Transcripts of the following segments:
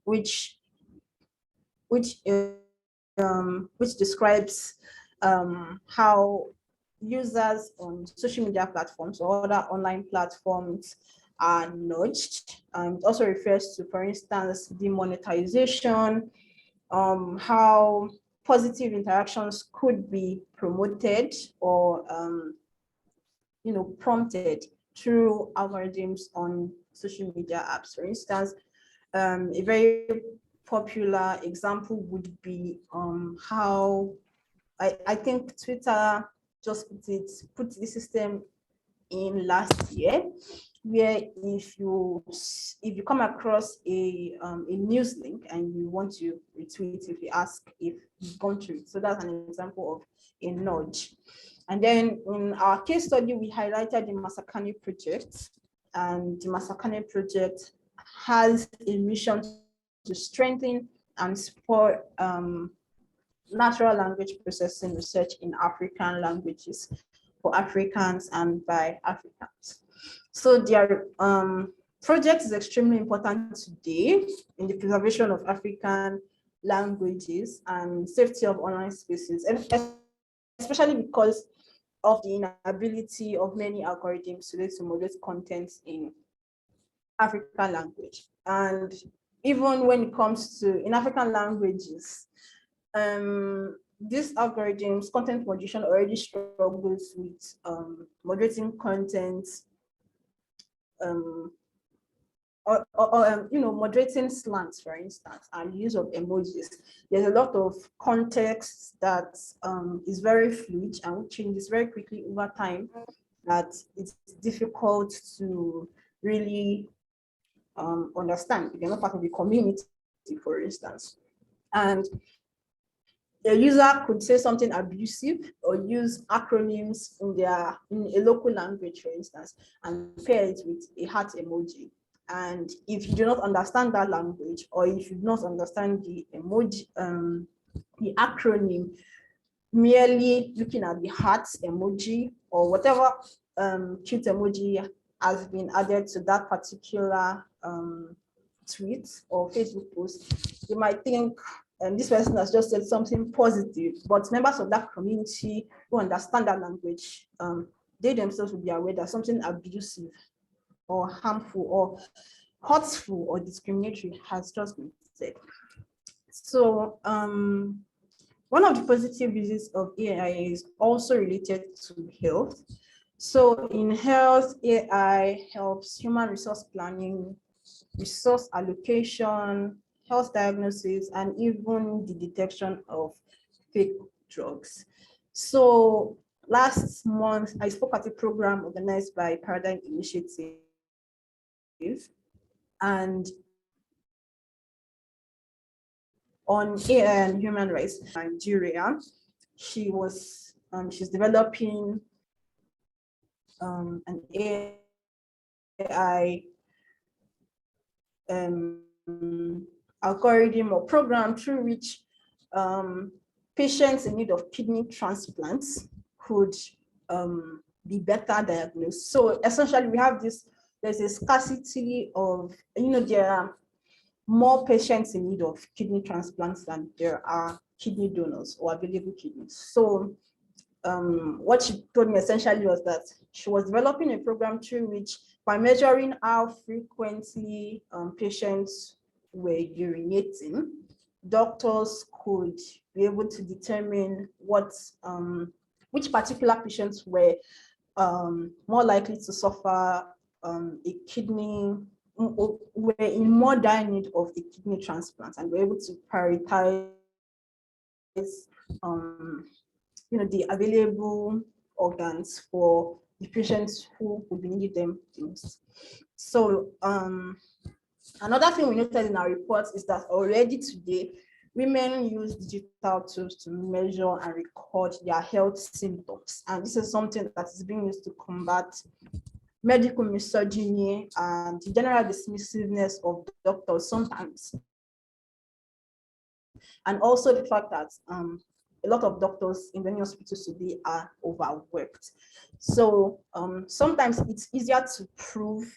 which describes how users on social media platforms or other online platforms are nudged. It also refers to, for instance, demonetization, how positive interactions could be promoted or prompted through algorithms on social media apps. For instance, a very popular example would be how I think Twitter just put the system in last year, where if you come across a news link and you want to retweet, if you ask if you've gone through it. So that's an example of a nudge. And then in our case study, we highlighted the Masakani project, and the Masakani project has a mission to strengthen and support natural language processing research in African languages for Africans and by Africans. So their project is extremely important today in the preservation of African languages and safety of online spaces, especially because of the inability of many algorithms today to moderate content in African language. And even when it comes to in African languages, these algorithms, content moderation already struggles with moderating content, moderating slants, for instance, and use of emojis. There's a lot of context that is very fluid and changes very quickly over time, that it's difficult to really understand if you're not part of the community, for instance. And a user could say something abusive or use acronyms in a local language, for instance, and pair it with a heart emoji. And if you do not understand that language, or if you do not understand the emoji, the acronym, merely looking at the heart emoji or whatever cute emoji has been added to that particular tweet or Facebook post, you might think this person has just said something positive, but members of that community who understand that language, they themselves will be aware that something abusive or harmful or hurtful or discriminatory has just been said. So one of the positive uses of AI is also related to health. So in health, AI helps human resource planning, resource allocation, health diagnosis, and even the detection of fake drugs. So last month, I spoke at a program organized by Paradigm Initiative, and on AI and human rights in Nigeria. She's developing an AI algorithm or program through which patients in need of kidney transplants could be better diagnosed. So essentially we have there's a scarcity of, there are more patients in need of kidney transplants than there are kidney donors or available kidneys. So what she told me essentially was that she was developing a program through which, by measuring how frequently patients were urinating, doctors could be able to determine which particular patients were more likely to suffer a kidney, were in more dire need of a kidney transplant, and were able to prioritize the available organs for the patients who would be needing them most. So another thing we noted in our reports is that already today, women use digital tools to measure and record their health symptoms. And this is something that is being used to combat medical misogyny and the general dismissiveness of doctors sometimes. And also the fact that a lot of doctors in many hospitals today are overworked. So sometimes it's easier to prove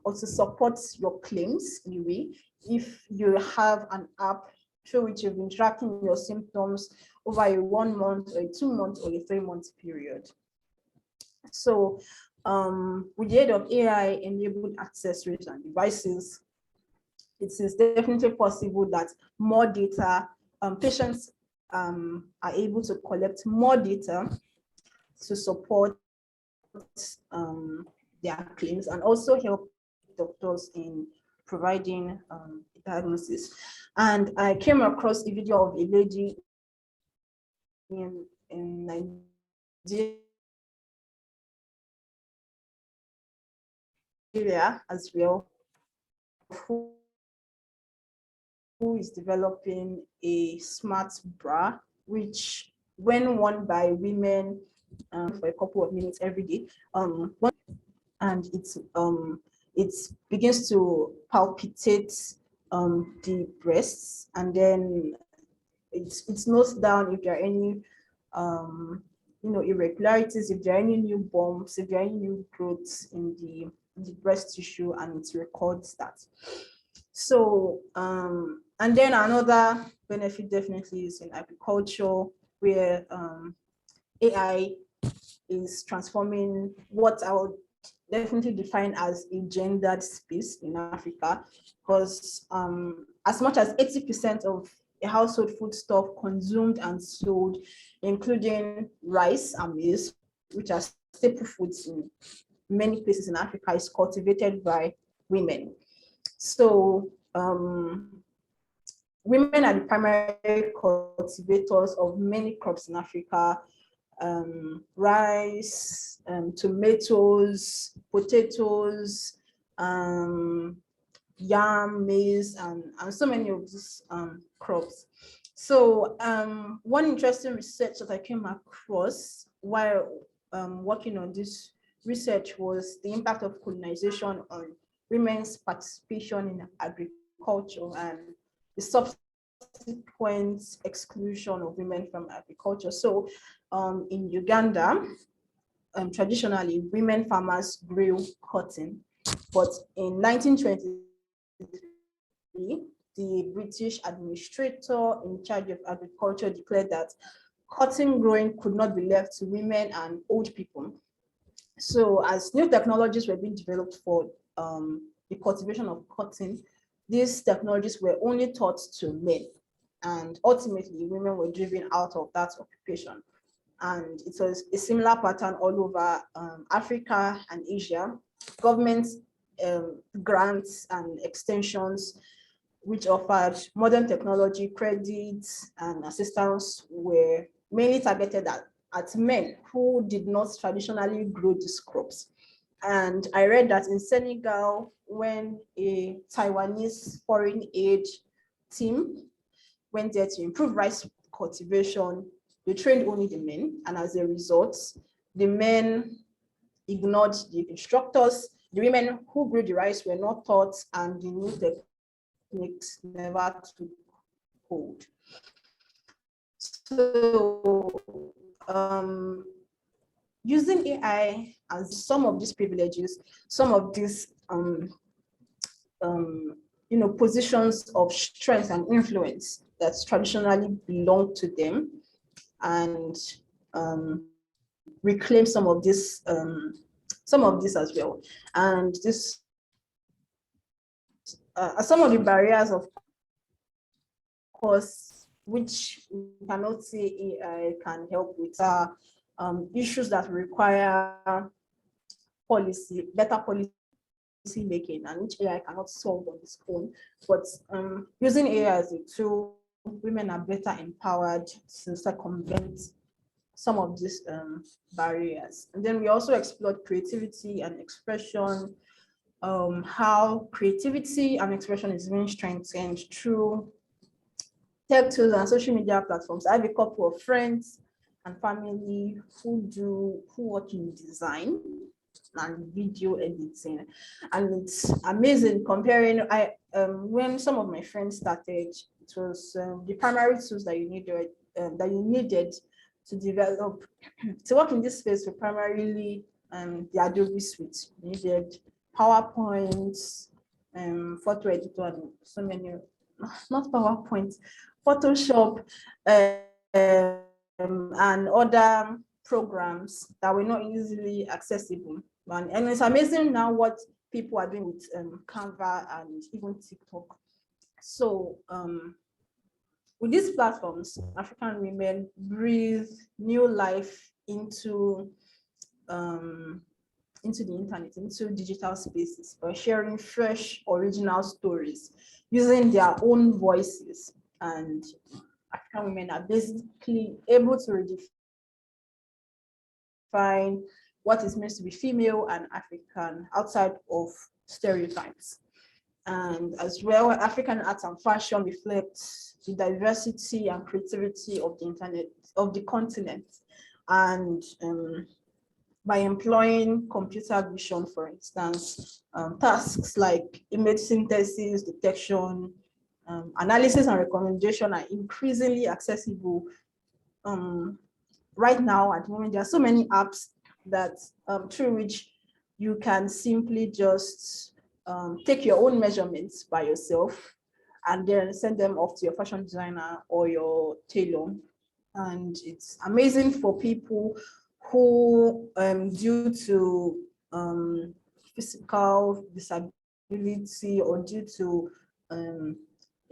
or to support your claims in a way if you have an app through which you've been tracking your symptoms over a 1 month or a 2 month or a 3 month period. So with the aid of AI enabled accessories and devices, it is definitely possible that more data, patients are able to collect more data to support their claims and also help doctors in providing diagnosis. And I came across a video of a lady in Nigeria as well, who is developing a smart bra, which when worn by women for a couple of minutes every day, and it begins to palpitate the breasts, and then it notes down if there are any irregularities, if there are any new bumps, if there are any new growths in the breast tissue, and it records that. So and then another benefit definitely is in agriculture, where AI is transforming what I would definitely define as a gendered space in Africa, because as much as 80% of a household foodstuff consumed and sold, including rice and maize, which are staple foods in many places in Africa, is cultivated by women. So women are the primary cultivators of many crops in Africa: rice, tomatoes, potatoes, yam, maize, and so many of these crops. So one interesting research that I came across while working on this research was the impact of colonization on women's participation in agriculture and the subsequent exclusion of women from agriculture. So in Uganda, traditionally, women farmers grew cotton, but in 1923, the British administrator in charge of agriculture declared that cotton growing could not be left to women and old people. So as new technologies were being developed for the cultivation of cotton, these technologies were only taught to men, and ultimately women were driven out of that occupation. And it was a similar pattern all over Africa and Asia. Government grants and extensions which offered modern technology, credits, and assistance were mainly targeted at men who did not traditionally grow these crops. And I read that in Senegal, when a Taiwanese foreign aid team went there to improve rice cultivation, they trained only the men, and as a result, the men ignored the instructors. The women who grew the rice were not taught, and the new techniques never took hold. So using AI as some of these privileges, some of these positions of strength and influence that traditionally belong to them, and reclaim some of this as well. And this some of the barriers, of course, which we cannot say AI can help with, are issues that require better policy making, and which AI cannot solve on its own. But using AI as a tool, women are better empowered to circumvent some of these barriers. And then we also explored creativity and expression, how creativity and expression is being strengthened through tech tools and social media platforms. I have a couple of friends and family who work in design and video editing, and it's amazing comparing. When some of my friends started, it was the primary tools that you needed to develop to work in this space were primarily the Adobe suite. You needed PowerPoint, photo editor, and so many, not PowerPoint, Photoshop, and other programs that were not easily accessible. And it's amazing now what people are doing with Canva and even TikTok. So with these platforms, African women breathe new life into the internet, into digital spaces, by sharing fresh, original stories, using their own voices. And African women are basically able to redefine what it means to be female and African outside of stereotypes. And as well, African arts and fashion reflects the diversity and creativity of the internet, of the continent. And by employing computer vision, for instance, tasks like image synthesis, detection, analysis, and recommendation are increasingly accessible. Right now, at the moment, there are so many apps that through which you can simply just take your own measurements by yourself and then send them off to your fashion designer or your tailor. And it's amazing for people who, due to physical disability or due to their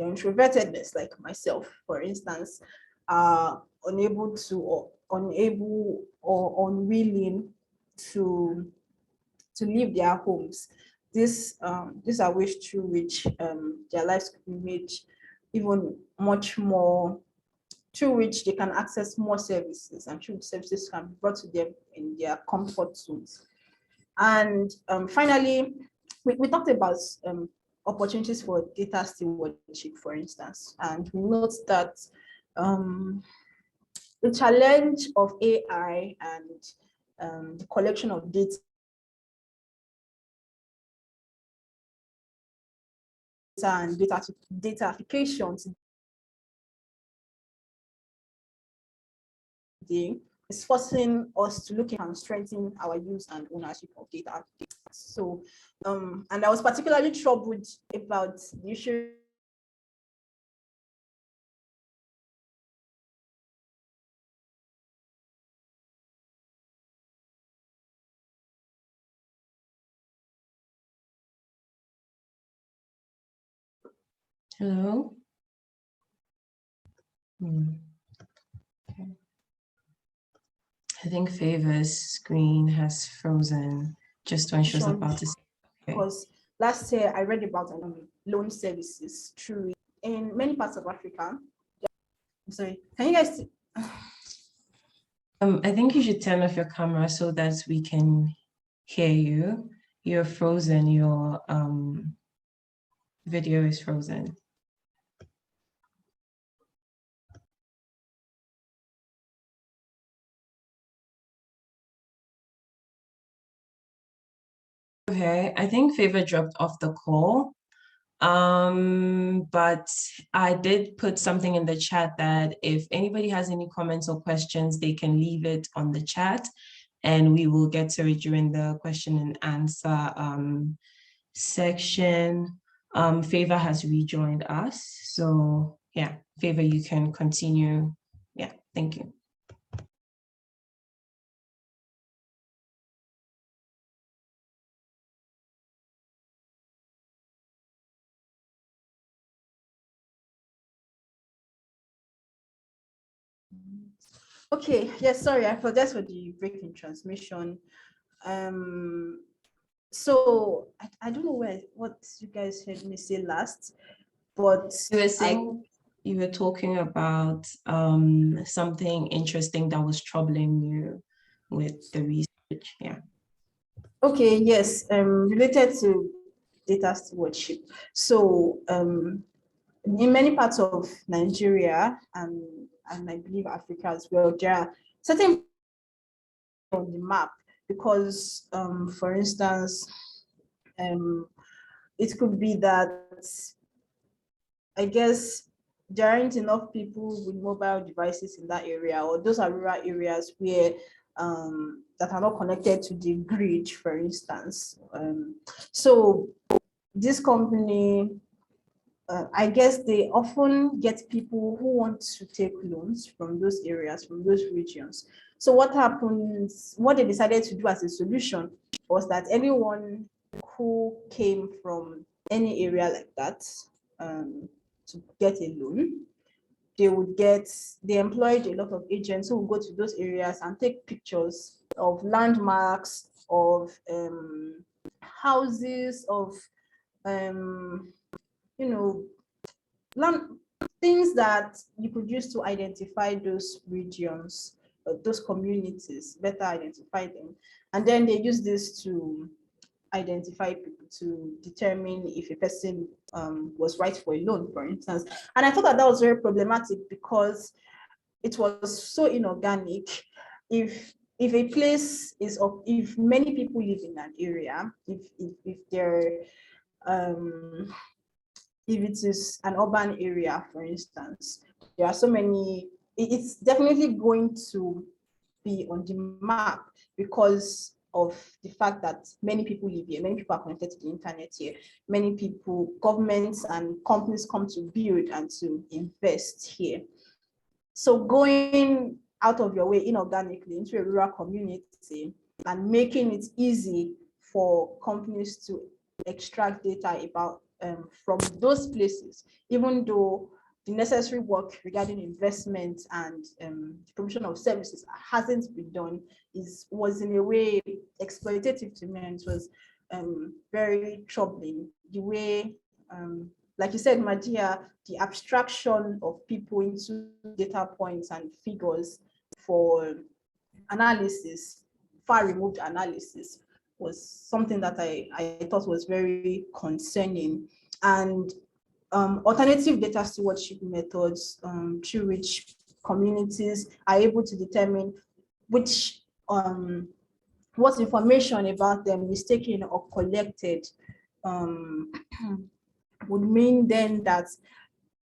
introvertedness, like myself, for instance, are unable or unwilling to leave their homes. These are ways through which their lives could be made even much more, through which they can access more services, and through services can be brought to them in their comfort zones. And finally, we talked about opportunities for data stewardship, for instance, and we note that the challenge of AI and the collection of data and datafication today is forcing us to look and strengthen our use and ownership of data. So, and I was particularly troubled about the issue Hello? Okay. I think Favor's screen has frozen just when she was about to say. Okay. Because last year I read about loan services through in many parts of Africa. I'm sorry, can you guys see? I think you should turn off your camera so that we can hear you. You're frozen, your video is frozen. Okay, I think Favor dropped off the call. But I did put something in the chat that if anybody has any comments or questions, they can leave it on the chat and we will get to it during the question and answer section. Favor has rejoined us. So yeah, Favor, you can continue. Yeah, thank you. Okay, yes, sorry, I apologize for the break in transmission. So I don't know what you guys heard me say last, but You were saying you were talking about something interesting that was troubling you with the research. Yeah. Okay, yes, related to data stewardship. So in many parts of Nigeria and I believe Africa as well, there are certain on the map because, for instance, it could be that I guess there aren't enough people with mobile devices in that area, or those are rural areas where that are not connected to the grid, for instance. So this company, I guess they often get people who want to take loans from those areas, from those regions. So what happens, what they decided to do as a solution was that anyone who came from any area like that to get a loan, they employed a lot of agents who would go to those areas and take pictures of landmarks, of houses, of you know, things that you could use to identify those regions, those communities, better identify them. And then they use this to identify people, to determine if a person was right for a loan, for instance. And I thought that was very problematic because it was so inorganic. If a place is of, if many people live in an area, if they're if it is an urban area, for instance, there are so many, it's definitely going to be on the map because of the fact that many people live here, many people are connected to the internet here, many people, governments and companies come to build and to invest here. So going out of your way inorganically into a rural community and making it easy for companies to extract data about from those places, even though the necessary work regarding investment and the provision of services hasn't been done, was in a way exploitative to me, and it was very troubling. The way, like you said, Madia, the abstraction of people into data points and figures for analysis, far removed analysis, was something that I thought was very concerning. And alternative data stewardship methods through which communities are able to determine which what information about them is taken or collected would mean then that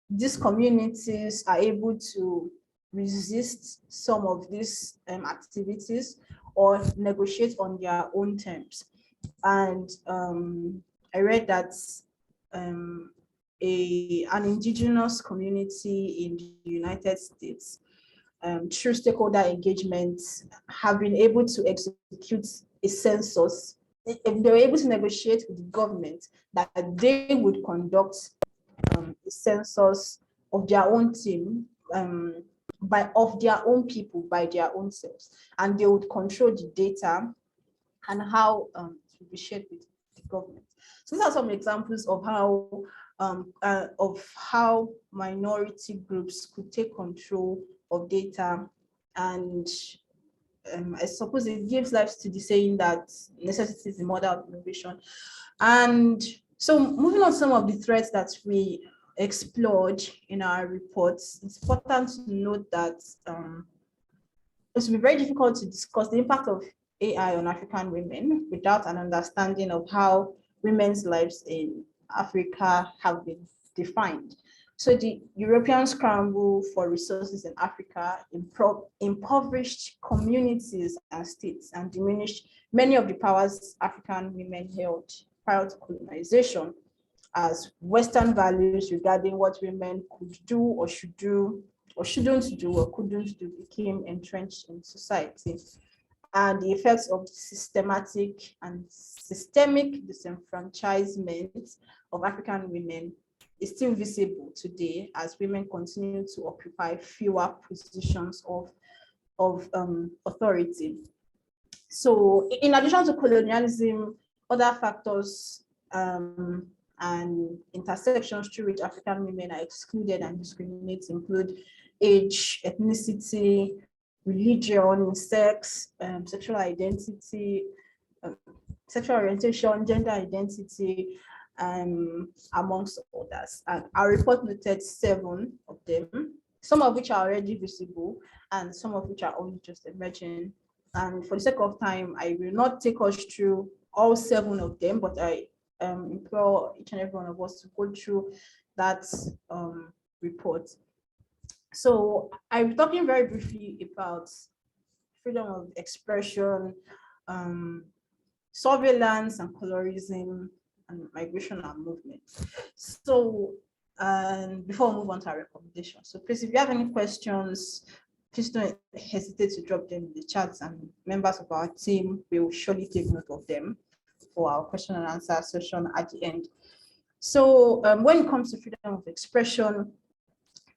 these communities are able to resist some of these activities or negotiate on their own terms. And I read that an indigenous community in the United States, through stakeholder engagement, have been able to execute a census. They were able to negotiate with the government that they would conduct a census of their own team, of their own people, by their own selves, and they would control the data and how it would be shared with the government. So these are some examples of how minority groups could take control of data. And I suppose it gives life to the saying that necessity is the mother of innovation. And so moving on to some of the threats that we explored in our reports, it's important to note that it will be very difficult to discuss the impact of AI on African women without an understanding of how women's lives in Africa have been defined. So the European scramble for resources in Africa impoverished communities and states and diminished many of the powers African women held prior to colonization, as Western values regarding what women could do or should do or shouldn't do or couldn't do became entrenched in society. And the effects of systematic and systemic disenfranchisement of African women is still visible today as women continue to occupy fewer positions of authority. So in addition to colonialism, other factors and intersections through which African women are excluded and discriminated include age, ethnicity, religion, sex, sexual identity, sexual orientation, gender identity, amongst others. And our report noted 7 of them, some of which are already visible and some of which are only just emerging. And for the sake of time, I will not take us through all 7 of them, but I implore each and every one of us to go through that report. So I'm talking very briefly about freedom of expression, surveillance and colorism, and migration and movement. So, before we move on to our recommendations, so please, if you have any questions, please don't hesitate to drop them in the chat, and members of our team will surely take note of them for our question and answer session at the end. So when it comes to freedom of expression,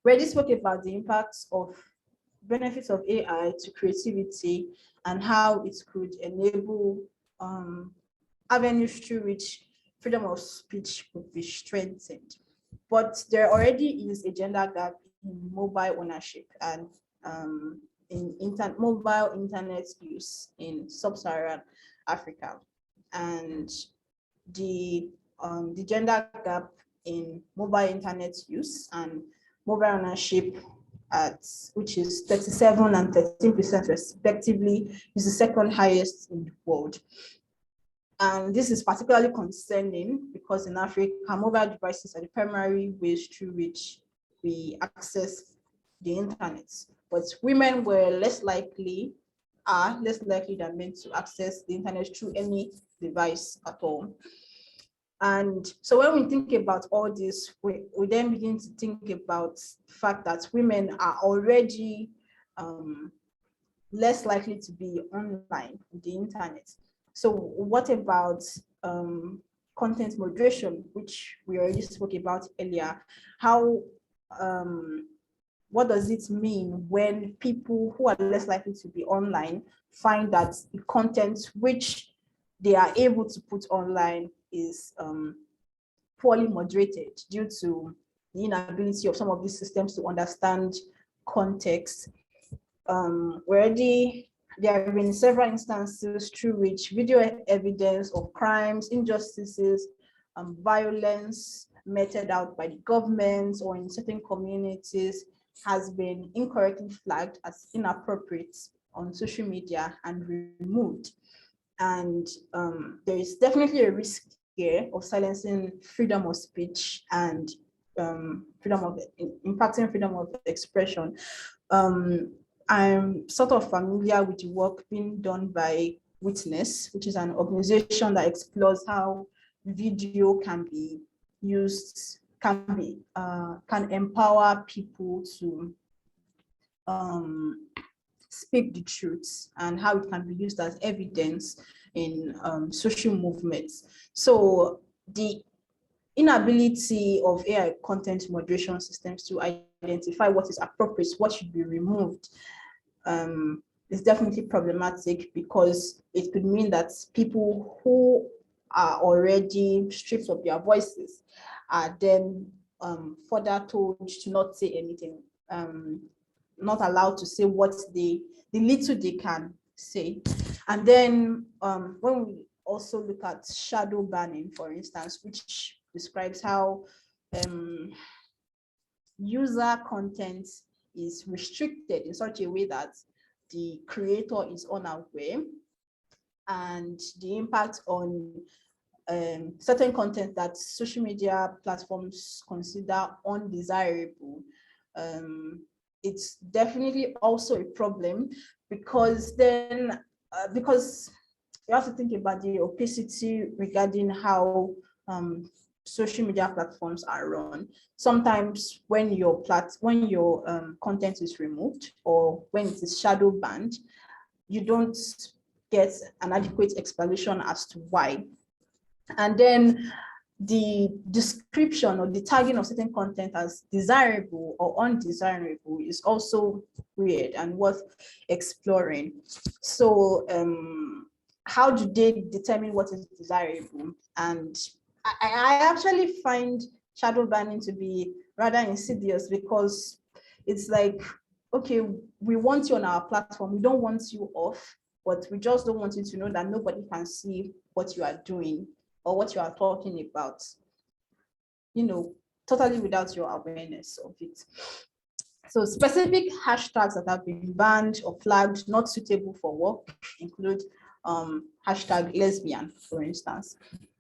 we already spoke about the impacts of benefits of AI to creativity and how it could enable avenues through which freedom of speech could be strengthened. But there already is a gender gap in mobile ownership and in mobile internet use in sub-Saharan Africa, and the gender gap in mobile internet use and mobile ownership, which is 37% and 13% respectively, is the second highest in the world. And this is particularly concerning because in Africa, mobile devices are the primary ways through which we access the internet. But women were less likely than men to access the internet through any device at all. And so when we think about all this, we then begin to think about the fact that women are already less likely to be online on the internet. So what about content moderation, which we already spoke about earlier? What does it mean when people who are less likely to be online find that the content which they are able to put online is poorly moderated due to the inability of some of these systems to understand context? There have been several instances through which video evidence of crimes, injustices, violence meted out by the government or in certain communities has been incorrectly flagged as inappropriate on social media and removed. And there is definitely a risk here of silencing freedom of speech and impacting freedom of expression. I'm sort of familiar with the work being done by Witness, which is an organization that explores how video can be used, can empower people to speak the truth, and how it can be used as evidence in social movements. So the inability of AI content moderation systems to identify what is appropriate, what should be removed, is definitely problematic, because it could mean that people who are already stripped of their voices are then further told to not say anything, not allowed to say what the little they can say. And then when we also look at shadow banning, for instance, which describes how user content is restricted in such a way that the creator is unaware, and the impact on certain content that social media platforms consider undesirable. It's definitely also a problem, because then because you have to think about the opacity regarding how social media platforms are run. Sometimes when your content is removed or when it is shadow banned, you don't get an adequate explanation as to why. And then the description or the tagging of certain content as desirable or undesirable is also weird and worth exploring. So how do they determine what is desirable? And I actually find shadow banning to be rather insidious, because it's like, okay, we want you on our platform, we don't want you off, but we just don't want you to know that nobody can see what you are doing or what you are talking about, totally without your awareness of it. So specific hashtags that have been banned or flagged not suitable for work include hashtag lesbian, for instance.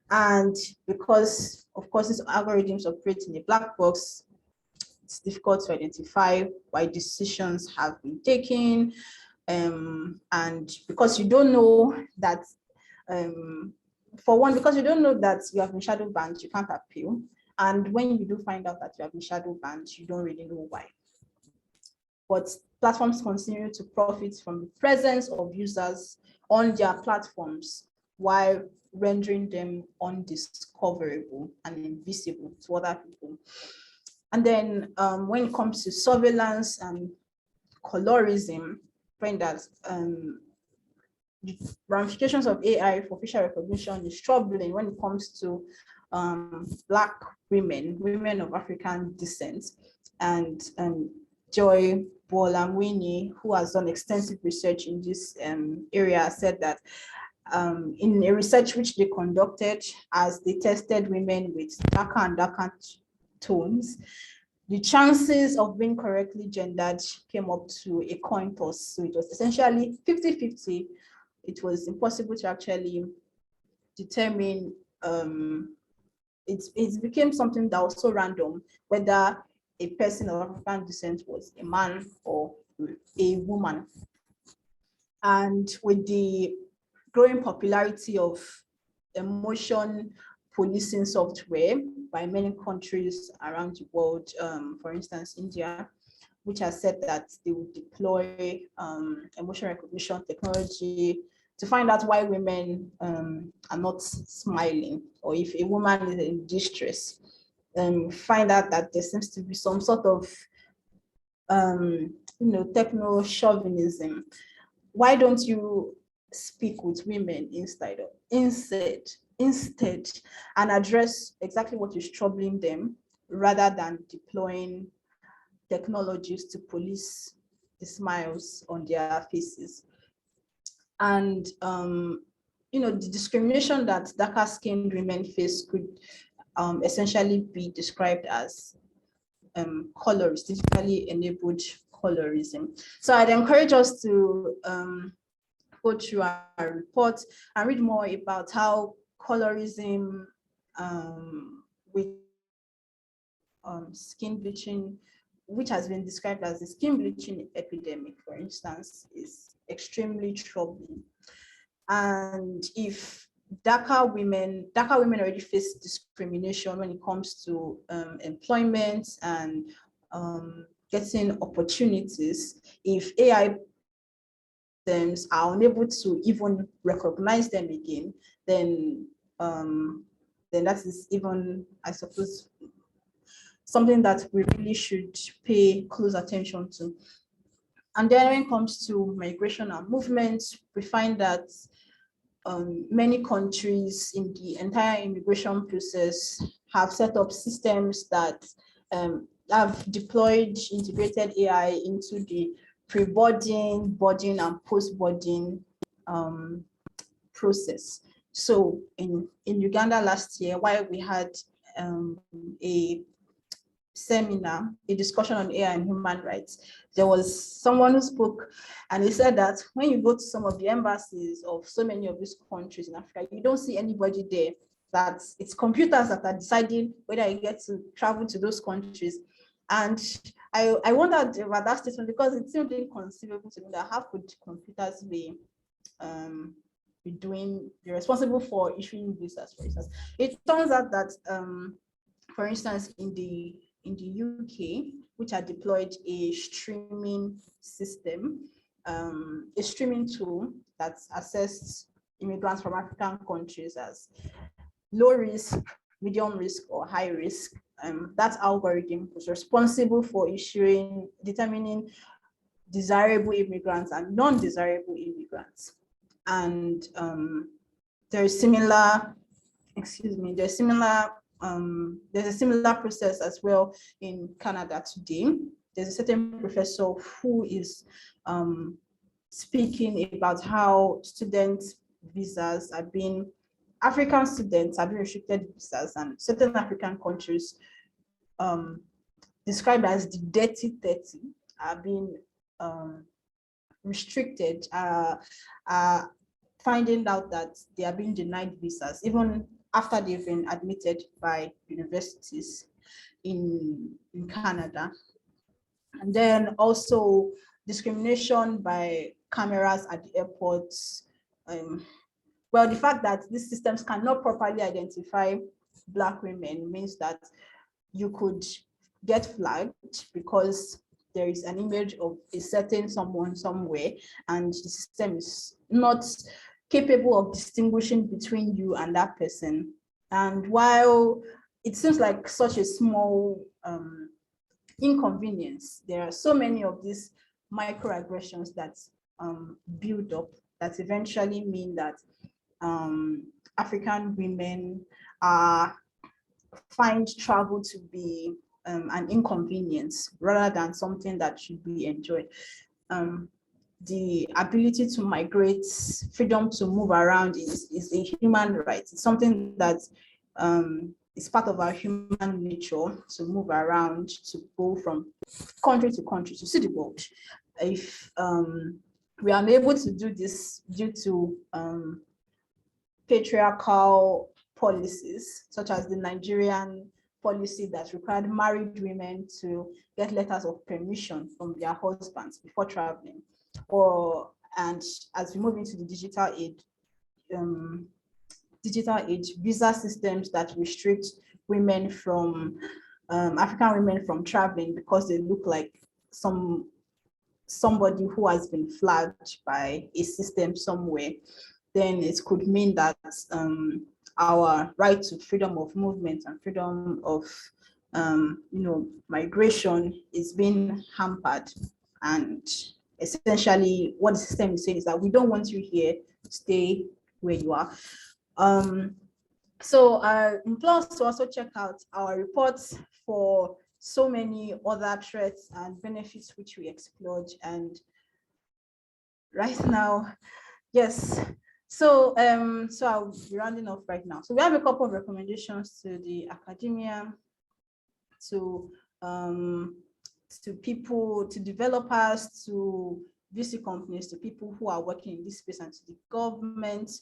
And because, of course, these algorithms operate in a black box, it's difficult to identify why decisions have been taken. And because you don't know that for one, because you don't know that you have been shadow banned, you can't appeal. And when you do find out that you have been shadow banned, you don't really know why. But platforms continue to profit from the presence of users on their platforms while rendering them undiscoverable and invisible to other people. And then when it comes to surveillance and colorism, find that the ramifications of AI for facial recognition is troubling when it comes to Black women of African descent. And Joy Bolamwini, who has done extensive research in this area, said that in a research which they conducted as they tested women with darker and darker tones, the chances of being correctly gendered came up to a coin toss. So it was essentially 50-50. It was impossible to actually determine, it became something that was so random, whether a person of African descent was a man or a woman. And with the growing popularity of emotion policing software by many countries around the world, for instance, India, which has said that they will deploy emotion recognition technology to find out why women are not smiling, or if a woman is in distress, find out that there seems to be some sort of techno-chauvinism. Why don't you speak with women instead and address exactly what is troubling them, rather than deploying technologies to police the smiles on their faces? And the discrimination that darker skinned women face could essentially be described as colorist, digitally enabled colorism. So I'd encourage us to go through our report and read more about how colorism with skin bleaching, which has been described as the skin bleaching epidemic, for instance, is extremely troubling. And if darker women already face discrimination when it comes to employment and getting opportunities, if AI systems are unable to even recognize them again, then that is even, I suppose, something that we really should pay close attention to. And then when it comes to migration and movement, we find that many countries in the entire immigration process have set up systems that have deployed integrated AI into the pre-boarding, boarding, and post-boarding process. So in Uganda last year, while we had a seminar, a discussion on AI and human rights, there was someone who spoke, and he said that when you go to some of the embassies of so many of these countries in Africa, you don't see anybody there, that it's computers that are deciding whether you get to travel to those countries. And I wondered about that statement, because it seemed inconceivable to me that how could computers be responsible for issuing visas, for instance. It turns out that for instance, in the UK, which had deployed a streaming system, a streaming tool that assessed immigrants from African countries as low risk, medium risk, or high risk. That algorithm was responsible for determining desirable immigrants and non-desirable immigrants. And there's a similar process as well in Canada today. There's a certain professor who is speaking about how African students are being restricted visas, and certain African countries described as the dirty 30 are being restricted, finding out that they are being denied visas, even after they've been admitted by universities in Canada. And then also discrimination by cameras at the airports. well, the fact that these systems cannot properly identify Black women means that you could get flagged because there is an image of a certain someone somewhere, and the system is not capable of distinguishing between you and that person. And while it seems like such a small inconvenience, there are so many of these microaggressions that build up that eventually mean that African women find travel to be an inconvenience rather than something that should be enjoyed. The ability to migrate, freedom to move around is a human right. It's something that is part of our human nature, to move around, to go from country to country, to see the world. If we are unable to do this due to patriarchal policies, such as the Nigerian policy that required married women to get letters of permission from their husbands before traveling, and as we move into the digital age, visa systems that restrict women from African women from traveling because they look like somebody who has been flagged by a system somewhere, then it could mean that our right to freedom of movement and freedom of migration is being hampered. And essentially what the system is saying is that we don't want you here, stay where you are. So I implore us to also check out our reports for so many other threats and benefits which we explored. And right now, yes. So I'll be rounding off right now. So we have a couple of recommendations to the academia, to people, to developers, to VC companies, to people who are working in this space, and to the government,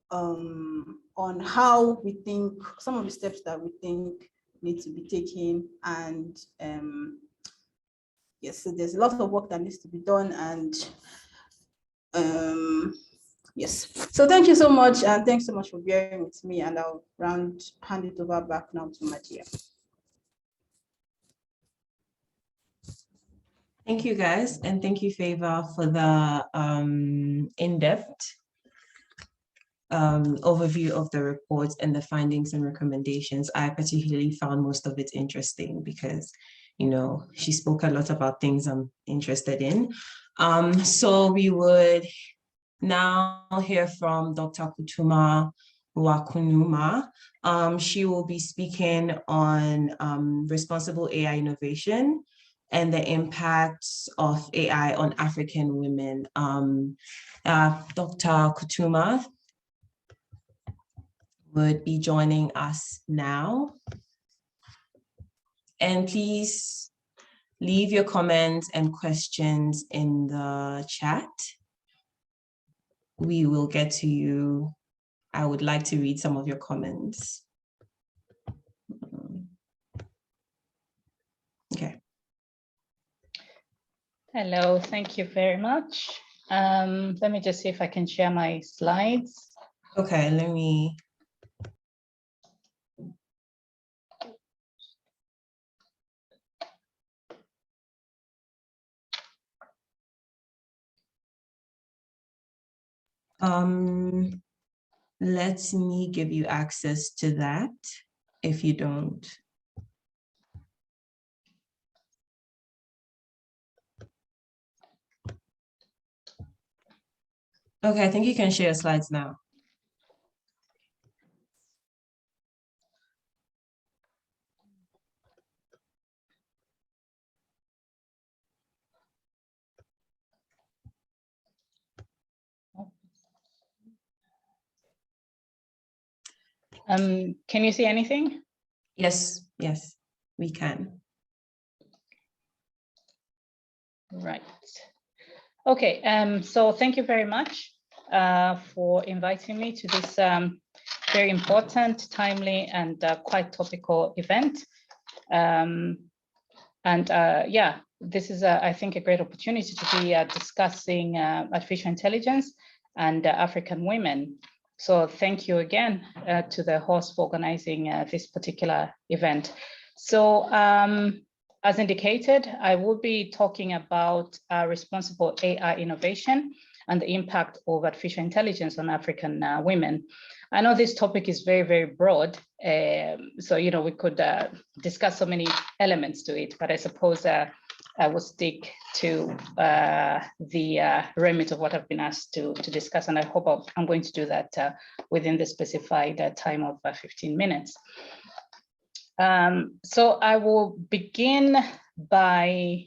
on how we think, some of the steps that we think need to be taken. And yes, so there's a lot of work that needs to be done. And yes, so thank you so much, and thanks so much for bearing with me, and I'll hand it over back now to Magia. Thank you, guys, and thank you, Favor, for the in-depth overview of the reports and the findings and recommendations. I particularly found most of it interesting because, you know, she spoke a lot about things I'm interested in. So we would now hear from Dr. Kutuma Wakunuma. She will be speaking on responsible AI innovation and the impacts of AI on African women. Dr. Kutuma would be joining us now. And please leave your comments and questions in the chat. We will get to you. I would like to read some of your comments. Okay. Hello, thank you very much. Let me just see if I can share my slides. Okay, let me. Let me give you access to that if you don't. Okay, I think you can share your slides now. Can you see anything? Yes, yes, we can. Right. Okay, so thank you very much for inviting me to this very important, timely, and quite topical event. Yeah, this is, I think, a great opportunity to be discussing artificial intelligence and African women. So thank you again to the host for organizing this particular event. So as indicated, I will be talking about responsible AI innovation and the impact of artificial intelligence on African women. I know this topic is very, very broad. So, we could discuss so many elements to it, but I suppose I will stick to the remit of what I've been asked to discuss, and I hope I'm going to do that within the specified time of 15 minutes. So I will begin by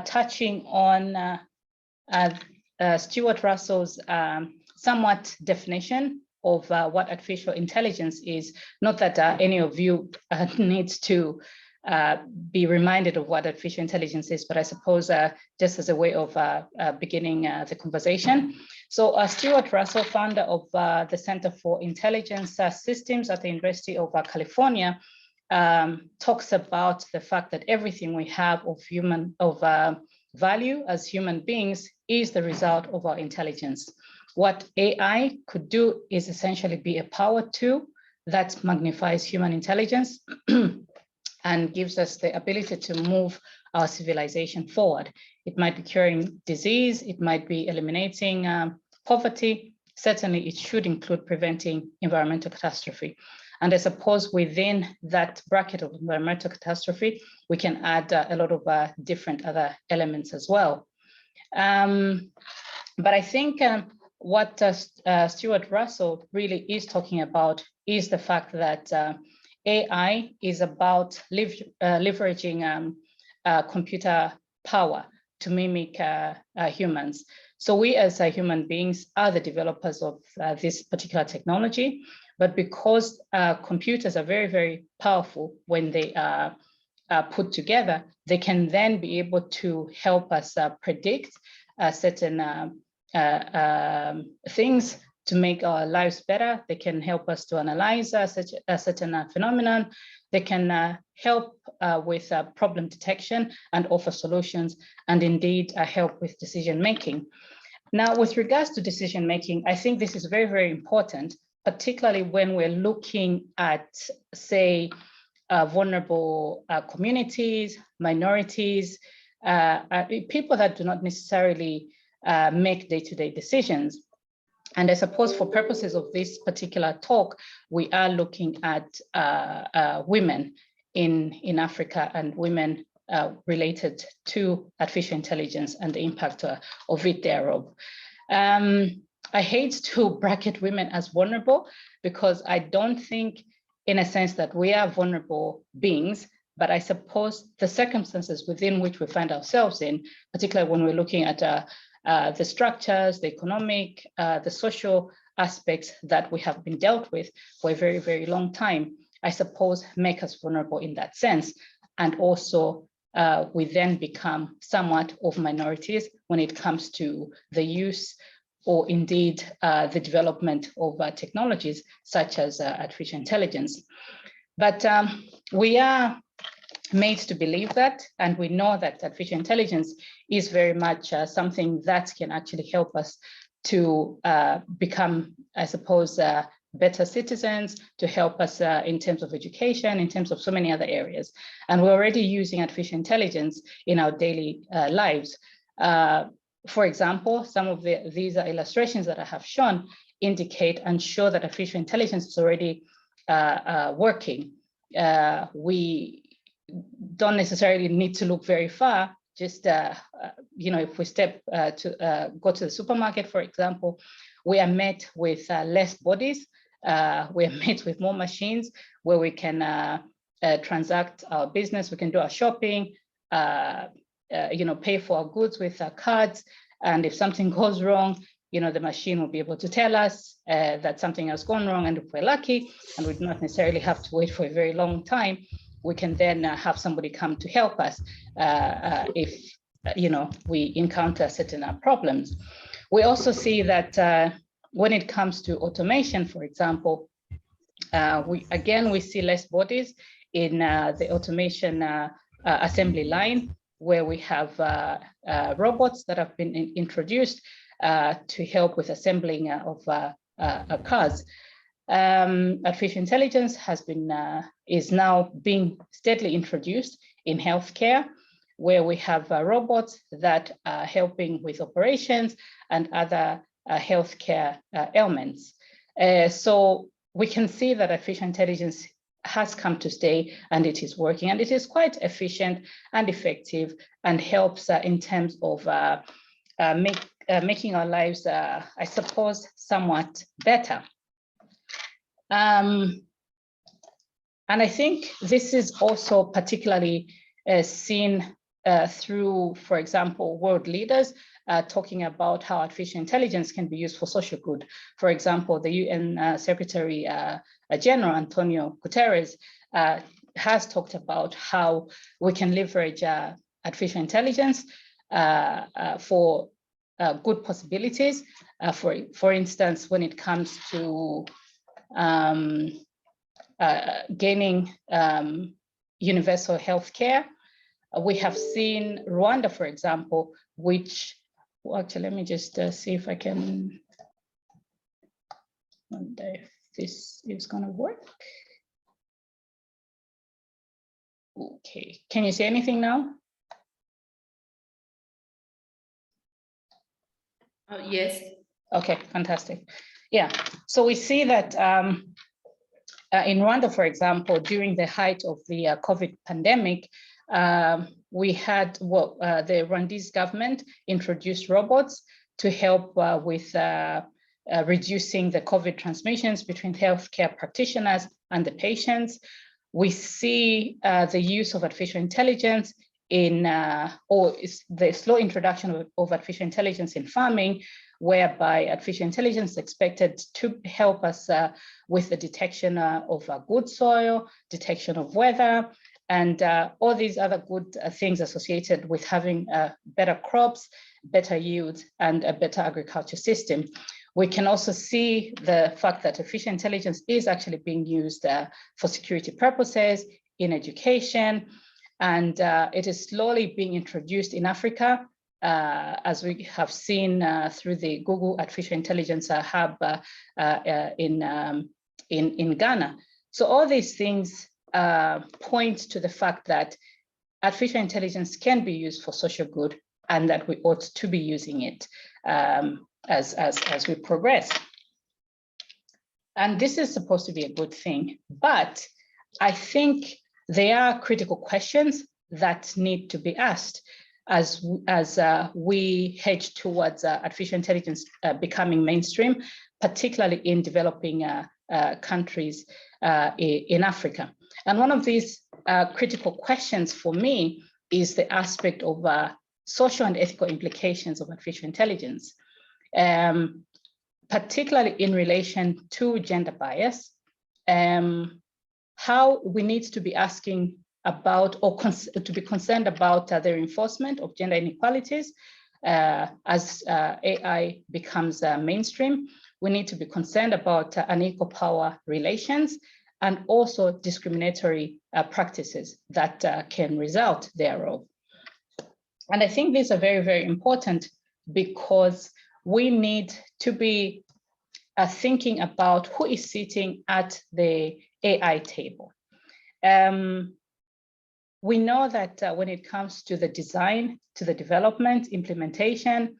touching on Stuart Russell's somewhat definition of what artificial intelligence is. Not that any of you needs to be reminded of what artificial intelligence is, but I suppose just as a way of beginning the conversation. So Stuart Russell, founder of the Center for Intelligence Systems at the University of California, talks about the fact that everything we have of value as human beings is the result of our intelligence. What AI could do is essentially be a power tool that magnifies human intelligence and gives us the ability to move our civilization forward. It might be curing disease, it might be eliminating poverty. Certainly, it should include preventing environmental catastrophe. And I suppose within that bracket of environmental catastrophe, we can add a lot of different other elements as well. But I think what Stuart Russell really is talking about is the fact that AI is about leveraging computer power to mimic humans. So we as human beings are the developers of this particular technology, but because computers are very, very powerful when they are put together, they can then be able to help us predict certain things to make our lives better. They can help us to analyze such a certain phenomenon. They can help with problem detection and offer solutions, and indeed help with decision making. Now, with regards to decision making, I think this is very, very important, particularly when we're looking at, say, vulnerable communities, minorities, people that do not necessarily make day-to-day decisions. And I suppose for purposes of this particular talk, we are looking at women in Africa and women related to artificial intelligence and the impact of it thereof. I hate to bracket women as vulnerable because I don't think in a sense that we are vulnerable beings, but I suppose the circumstances within which we find ourselves in, particularly when we're looking at the structures, the economic, the social aspects that we have been dealt with for a very, very long time, I suppose make us vulnerable in that sense. And also we then become somewhat of minorities when it comes to the use or indeed the development of technologies such as artificial intelligence. But we are made to believe that, and we know that artificial intelligence is very much something that can actually help us to become, I suppose, better citizens, to help us in terms of education, in terms of so many other areas. And we're already using artificial intelligence in our daily lives. For example, some of these illustrations that I have shown indicate and show that artificial intelligence is already working. We don't necessarily need to look very far. Just if we go to the supermarket, for example, we are met with less bodies. We are met with more machines where we can transact our business. We can do our shopping, pay for our goods with our cards. And if something goes wrong, the machine will be able to tell us that something has gone wrong. And if we're lucky, and we do not necessarily have to wait for a very long time, we can then have somebody come to help us if we encounter certain problems. We also see that when it comes to automation, for example, we see less bodies in the automation assembly line, where we have robots that have been introduced to help with assembling of occurs. Artificial intelligence is now being steadily introduced in healthcare, where we have robots that are helping with operations and other healthcare ailments. So we can see that artificial intelligence has come to stay, and it is working, and it is quite efficient and effective, and helps in terms of making our lives, I suppose, somewhat better. And I think this is also particularly seen through, for example, world leaders talking about how artificial intelligence can be used for social good. For example, the UN Secretary General Antonio Guterres has talked about how we can leverage artificial intelligence for good possibilities. For instance, when it comes to gaining universal health care, we have seen Rwanda, for example, which, well, actually, let me just see if I can, wonder if this is going to work. Okay, can you see anything now? Yes. Okay, fantastic. Yeah, so we see that in Rwanda, for example, during the height of the COVID pandemic, we had the Rwandese government introduced robots to help with reducing the COVID transmissions between healthcare practitioners and the patients. We see the use of artificial intelligence in, or the slow introduction of artificial intelligence in farming, whereby artificial intelligence is expected to help us with the detection of good soil, detection of weather, and all these other good things associated with having better crops, better yields, and a better agriculture system. We can also see the fact that artificial intelligence is actually being used for security purposes, in education, and it is slowly being introduced in Africa, as we have seen through the Google Artificial Intelligence Hub in Ghana. So all these things point to the fact that artificial intelligence can be used for social good, and that we ought to be using it as we progress. And this is supposed to be a good thing, but I think there are critical questions that need to be asked as we head towards artificial intelligence becoming mainstream, particularly in developing countries in Africa. And one of these critical questions for me is the aspect of social and ethical implications of artificial intelligence, particularly in relation to gender bias, how we need to be asking about, or to be concerned about the reinforcement of gender inequalities as AI becomes mainstream. We need to be concerned about unequal power relations and also discriminatory practices that can result thereof. And I think these are very, very important, because we need to be thinking about who is sitting at the AI table. We know that when it comes to the design, to the development, implementation,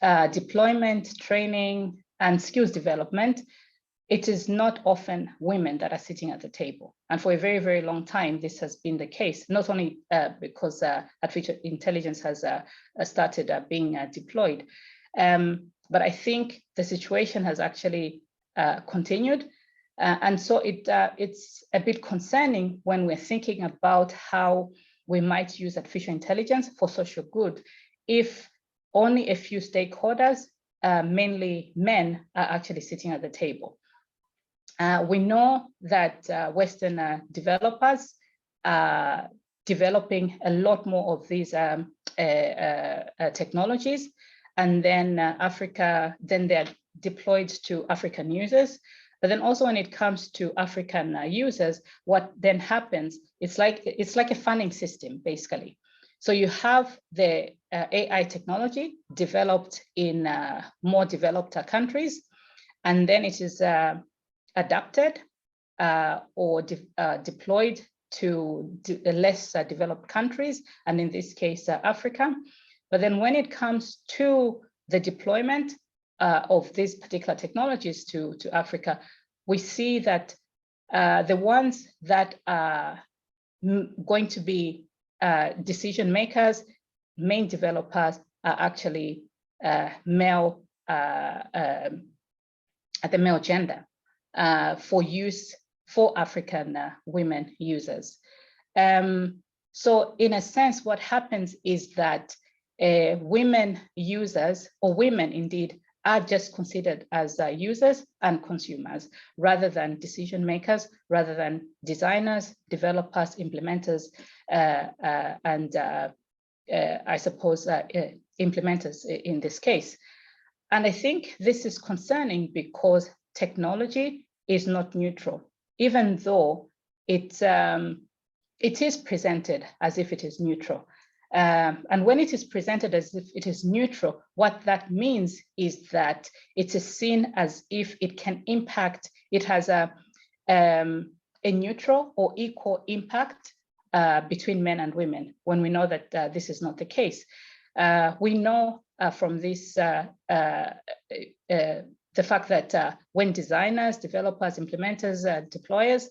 deployment, training, and skills development, it is not often women that are sitting at the table. And for a very, very long time, this has been the case, not only because artificial intelligence has started being deployed, but I think the situation has actually continued. And so it's a bit concerning when we're thinking about how we might use artificial intelligence for social good, if only a few stakeholders, mainly men, are actually sitting at the table. We know that Western developers are developing a lot more of these technologies, and then Africa, then they're deployed to African users. But then also when it comes to African users, what then happens, it's like a funding system, basically. So you have the AI technology developed in more developed countries, and then it is adapted or deployed to less developed countries, and in this case, Africa. But then when it comes to the deployment of these particular technologies to Africa, we see that the ones that are going to be decision makers, main developers, are actually male, at the male gender, for use for African women users. So in a sense, what happens is that women users, or women indeed, are just considered as users and consumers, rather than decision makers, rather than designers, developers, implementers, and I suppose implementers in this case. And I think this is concerning because technology is not neutral, even though it is presented as if it is neutral. And when it is presented as if it is neutral, what that means is that it is seen as if it can impact, it has a neutral or equal impact between men and women, when we know that this is not the case. We know from this the fact that when designers, developers, implementers, deployers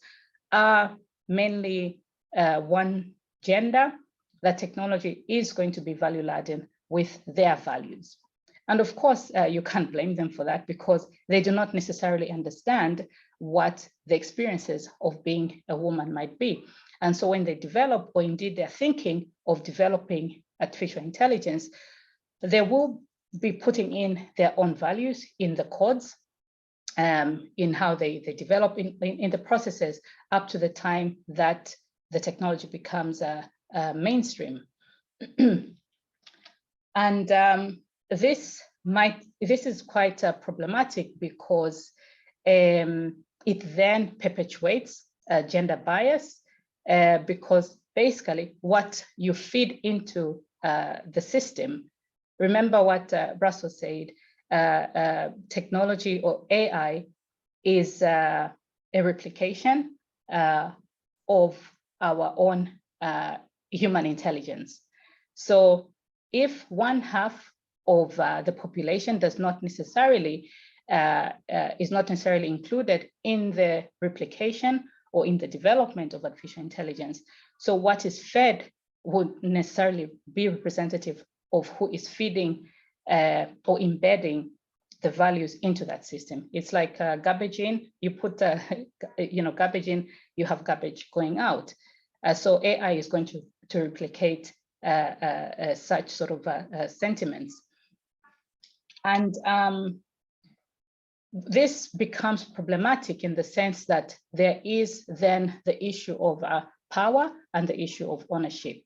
are mainly one gender, that technology is going to be value laden with their values. And of course, you can't blame them for that, because they do not necessarily understand what the experiences of being a woman might be. And so when they develop, or indeed they're thinking of developing artificial intelligence, they will be putting in their own values in the codes, in how they develop in the processes up to the time that the technology becomes mainstream. And this is quite problematic, because it then perpetuates gender bias, because basically what you feed into the system, remember what Russell said, technology or AI is a replication of our own human intelligence. So if one half of the population does not necessarily is not necessarily included in the replication or in the development of artificial intelligence, so what is fed would necessarily be representative of who is feeding or embedding the values into that system. It's like garbage in, you put garbage in, you have garbage going out. So AI is going to replicate such sort of sentiments. And this becomes problematic in the sense that there is then the issue of power and the issue of ownership.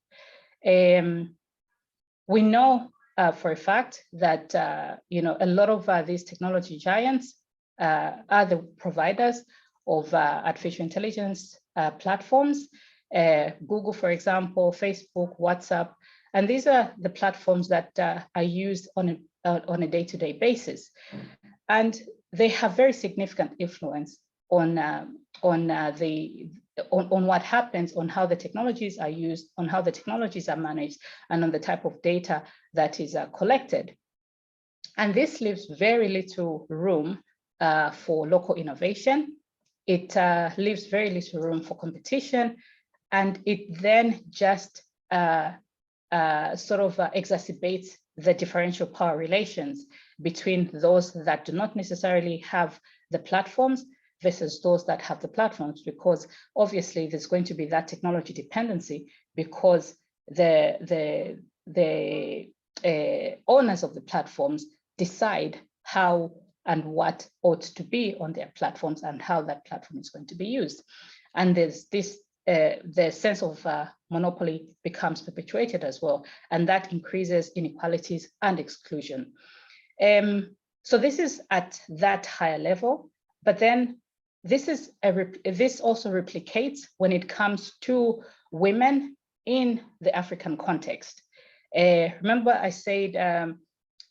We know for a fact that a lot of these technology giants are the providers of artificial intelligence platforms. Google, for example, Facebook, WhatsApp, and these are the platforms that are used on a day-to-day basis, and they have very significant influence on what happens, on how the technologies are used, on how the technologies are managed, and on the type of data that is collected. And this leaves very little room for local innovation. It leaves very little room for competition, and it then just exacerbates the differential power relations between those that do not necessarily have the platforms versus those that have the platforms, because obviously there's going to be that technology dependency, because the owners of the platforms decide how and what ought to be on their platforms and how that platform is going to be used. And there's this, the sense of monopoly becomes perpetuated as well, and that increases inequalities and exclusion. So this is at that higher level, but then this also replicates when it comes to women in the African context. Remember I said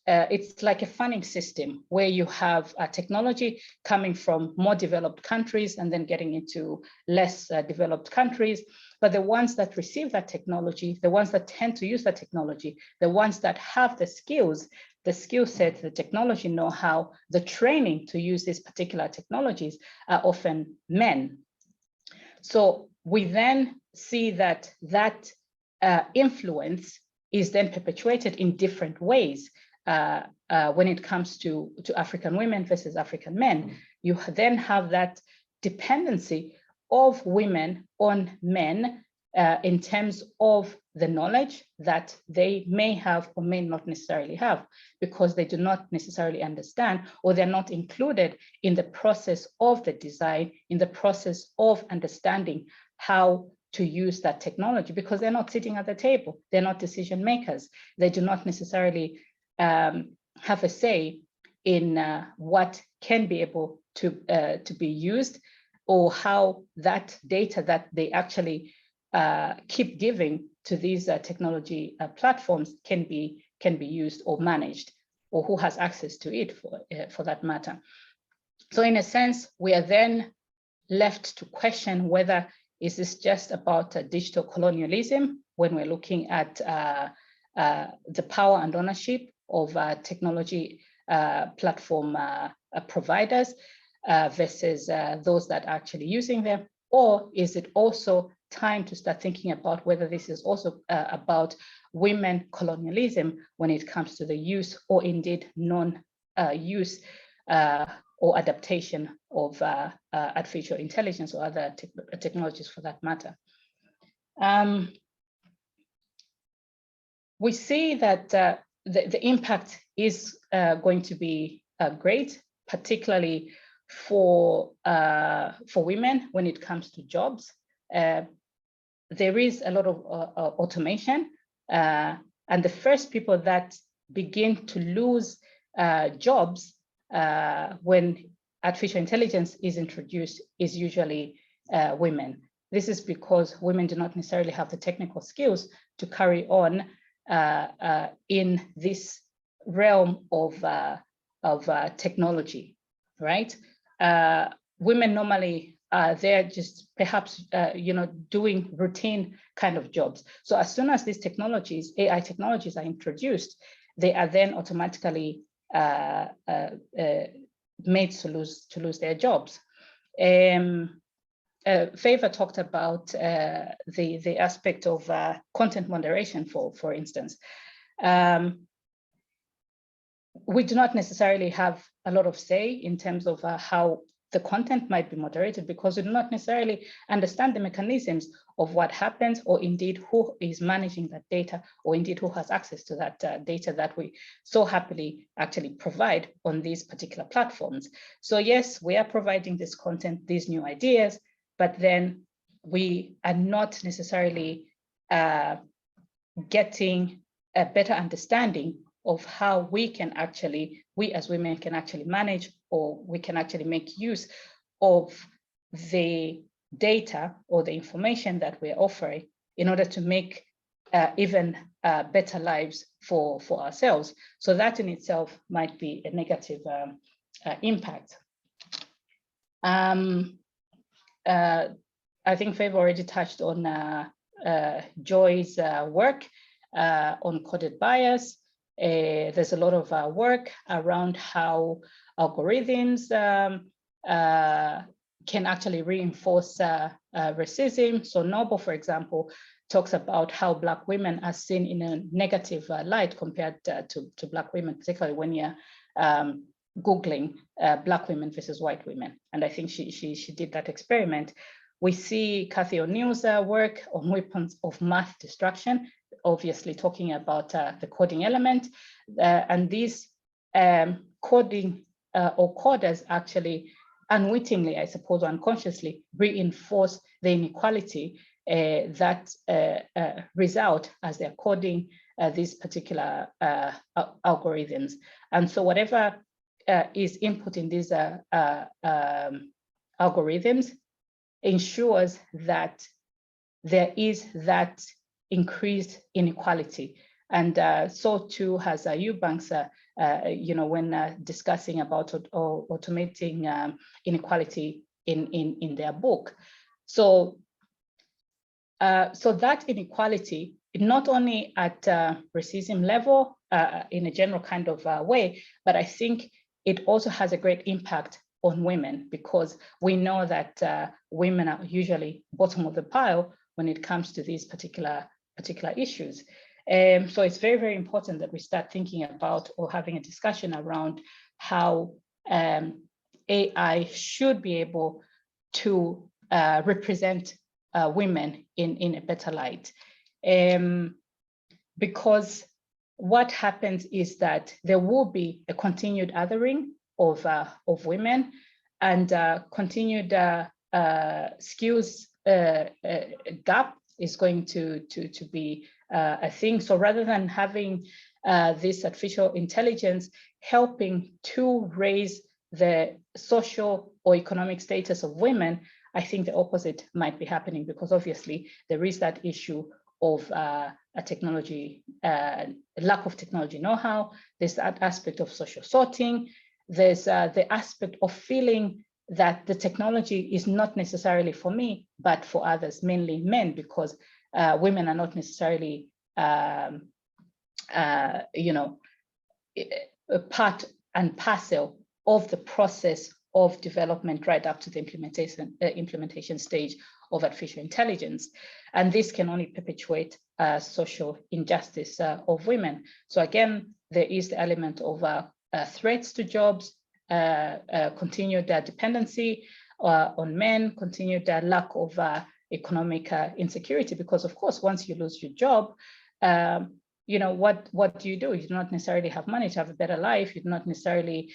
it's like a funding system where you have technology coming from more developed countries and then getting into less developed countries. But the ones that receive that technology, the ones that tend to use that technology, the ones that have the skills, the skill set, the technology know-how, the training to use these particular technologies are often men. So we then see that influence is then perpetuated in different ways. When it comes to African women versus African men, you then have that dependency of women on men in terms of the knowledge that they may have or may not necessarily have, because they do not necessarily understand, or they're not included in the process of the design, in the process of understanding how to use that technology, because they're not sitting at the table, they're not decision makers, they do not necessarily have a say in what can be able to be used, or how that data that they actually keep giving to these technology platforms can be used or managed, or who has access to it for that matter. So in a sense, we are then left to question whether is this just about digital colonialism when we're looking at the power and ownership of technology platform providers versus those that are actually using them, or is it also time to start thinking about whether this is also about women colonialism when it comes to the use or indeed non-use or adaptation of artificial intelligence or other technologies for that matter. We see that the impact is going to be great, particularly for women when it comes to jobs. There is a lot of automation, and the first people that begin to lose jobs when artificial intelligence is introduced is usually women. This is because women do not necessarily have the technical skills to carry on in this realm of technology, right? Women normally they're just perhaps doing routine kind of jobs. So as soon as these technologies, AI technologies, are introduced, they are then automatically made to lose their jobs. Favor talked about the aspect of content moderation, for instance. We do not necessarily have a lot of say in terms of how the content might be moderated, because we do not necessarily understand the mechanisms of what happens, or indeed who is managing that data, or indeed who has access to that data that we so happily actually provide on these particular platforms. So yes, we are providing this content, these new ideas, but then we are not necessarily getting a better understanding of how we can actually, we as women can actually manage, or we can actually make use of the data or the information that we're offering in order to make even better lives for ourselves. So that in itself might be a negative impact. I think Favor already touched on Joy's work on encoded bias. There's a lot of work around how algorithms can actually reinforce racism. So Noble, for example, talks about how Black women are seen in a negative light compared to Black women, particularly when you're Googling Black women versus white women. And I think she did that experiment. We see Cathy O'Neill's work on weapons of math destruction, obviously talking about the coding element. And these coding or coders actually unwittingly, I suppose, unconsciously reinforce the inequality that result as they're coding these particular algorithms. And so whatever is input in these algorithms ensures that there is that increased inequality. And so too has Eubanks when discussing about automating inequality in their book. So that inequality, not only at racism level in a general kind of way, but I think it also has a great impact on women, because we know that women are usually bottom of the pile when it comes to these particular issues. So it's very, very important that we start thinking about or having a discussion around how AI should be able to represent women in a better light. Because what happens is that there will be a continued othering of women, and continued skills gap is going to be a thing. So rather than having this artificial intelligence helping to raise the social or economic status of women, I think the opposite might be happening, because obviously there is that issue of a lack of technology know-how. There's that aspect of social sorting. There's the aspect of feeling that the technology is not necessarily for me, but for others, mainly men, because women are not necessarily, part and parcel of the process of development right up to the implementation stage of artificial intelligence. And this can only perpetuate social injustice of women. So again, there is the element of threats to jobs, continued dependency on men, continued lack of economic insecurity, because of course, once you lose your job, what do? You do not necessarily have money to have a better life. You do not necessarily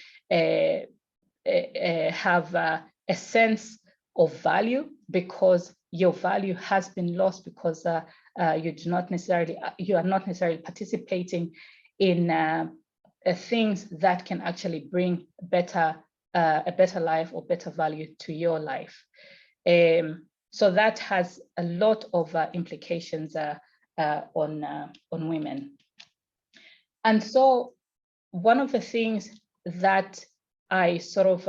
have a sense of value, because your value has been lost, because you are not necessarily participating in things that can actually bring a better life or better value to your life. So that has a lot of implications on women. And so one of the things that I sort of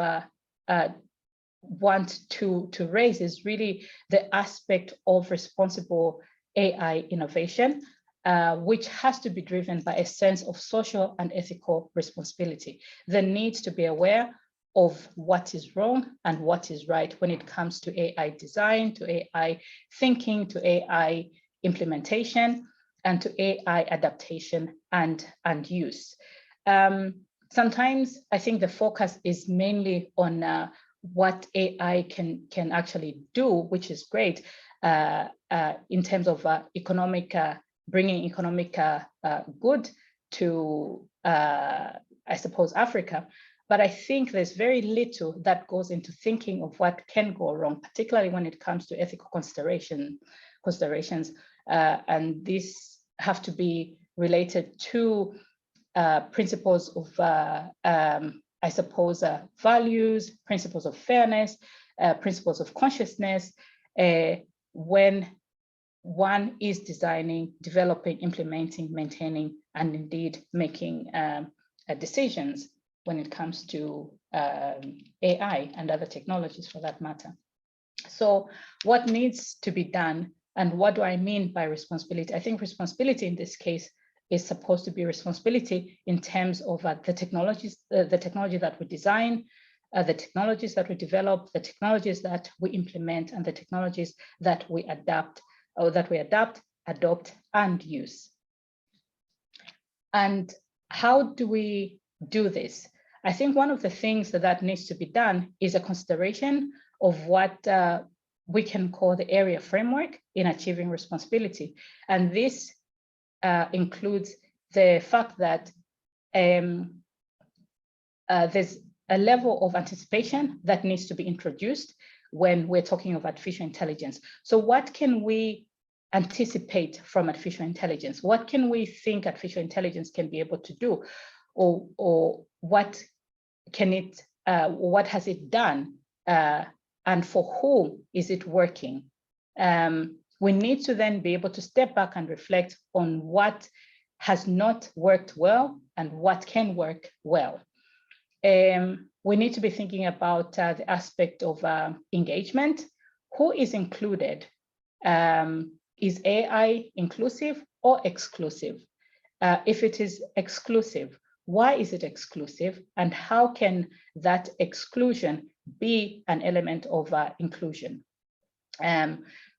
want to raise is really the aspect of responsible AI innovation, which has to be driven by a sense of social and ethical responsibility. The need to be aware of what is wrong and what is right when it comes to AI design, to AI thinking, to AI implementation, and to AI adaptation and use. Sometimes I think the focus is mainly on what AI can actually do, which is great in terms of bringing economic good to, I suppose, Africa. But I think there's very little that goes into thinking of what can go wrong, particularly when it comes to ethical considerations. And these have to be related to principles of, I suppose, values, principles of fairness, principles of consciousness, when one is designing, developing, implementing, maintaining, and indeed making decisions when it comes to AI and other technologies for that matter. So what needs to be done, and what do I mean by responsibility? I think responsibility in this case is supposed to be responsibility in terms of the technology that we design, the technologies that we develop, the technologies that we implement, and the technologies that we adopt, adopt, and use. And how do we do this? I think one of the things that needs to be done is a consideration of what we can call the area framework in achieving responsibility. And this includes the fact that there's a level of anticipation that needs to be introduced when we're talking of artificial intelligence. So what can we anticipate from artificial intelligence? What can we think artificial intelligence can be able to do? Or what can it, what has it done? And for whom is it working? We need to then be able to step back and reflect on what has not worked well and what can work well. We need to be thinking about the aspect of engagement. Who is included? Is AI inclusive or exclusive? If it is exclusive, why is it exclusive? And how can that exclusion be an element of inclusion?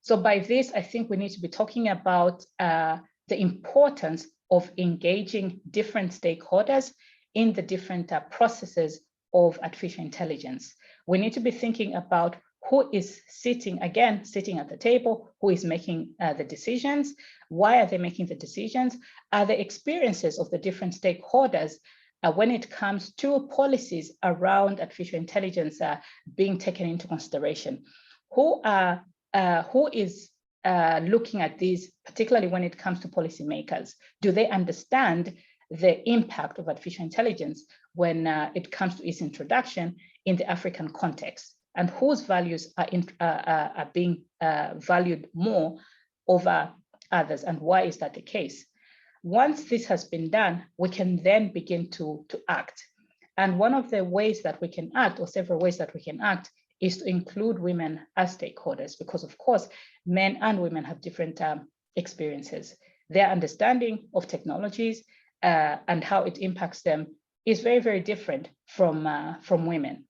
So by this, I think we need to be talking about the importance of engaging different stakeholders in the different processes of artificial intelligence. We need to be thinking about who is sitting at the table, who is making the decisions, why are they making the decisions, are the experiences of the different stakeholders when it comes to policies around artificial intelligence being taken into consideration. Who is looking at these, particularly when it comes to policymakers? Do they understand the impact of artificial intelligence when it comes to its introduction in the African context? And whose values are being valued more over others, and why is that the case? Once this has been done, we can then begin to act. And one of the ways that we can act, or several ways that we can act, is to include women as stakeholders, because of course, men and women have different experiences. Their understanding of technologies and how it impacts them is very, very different from women.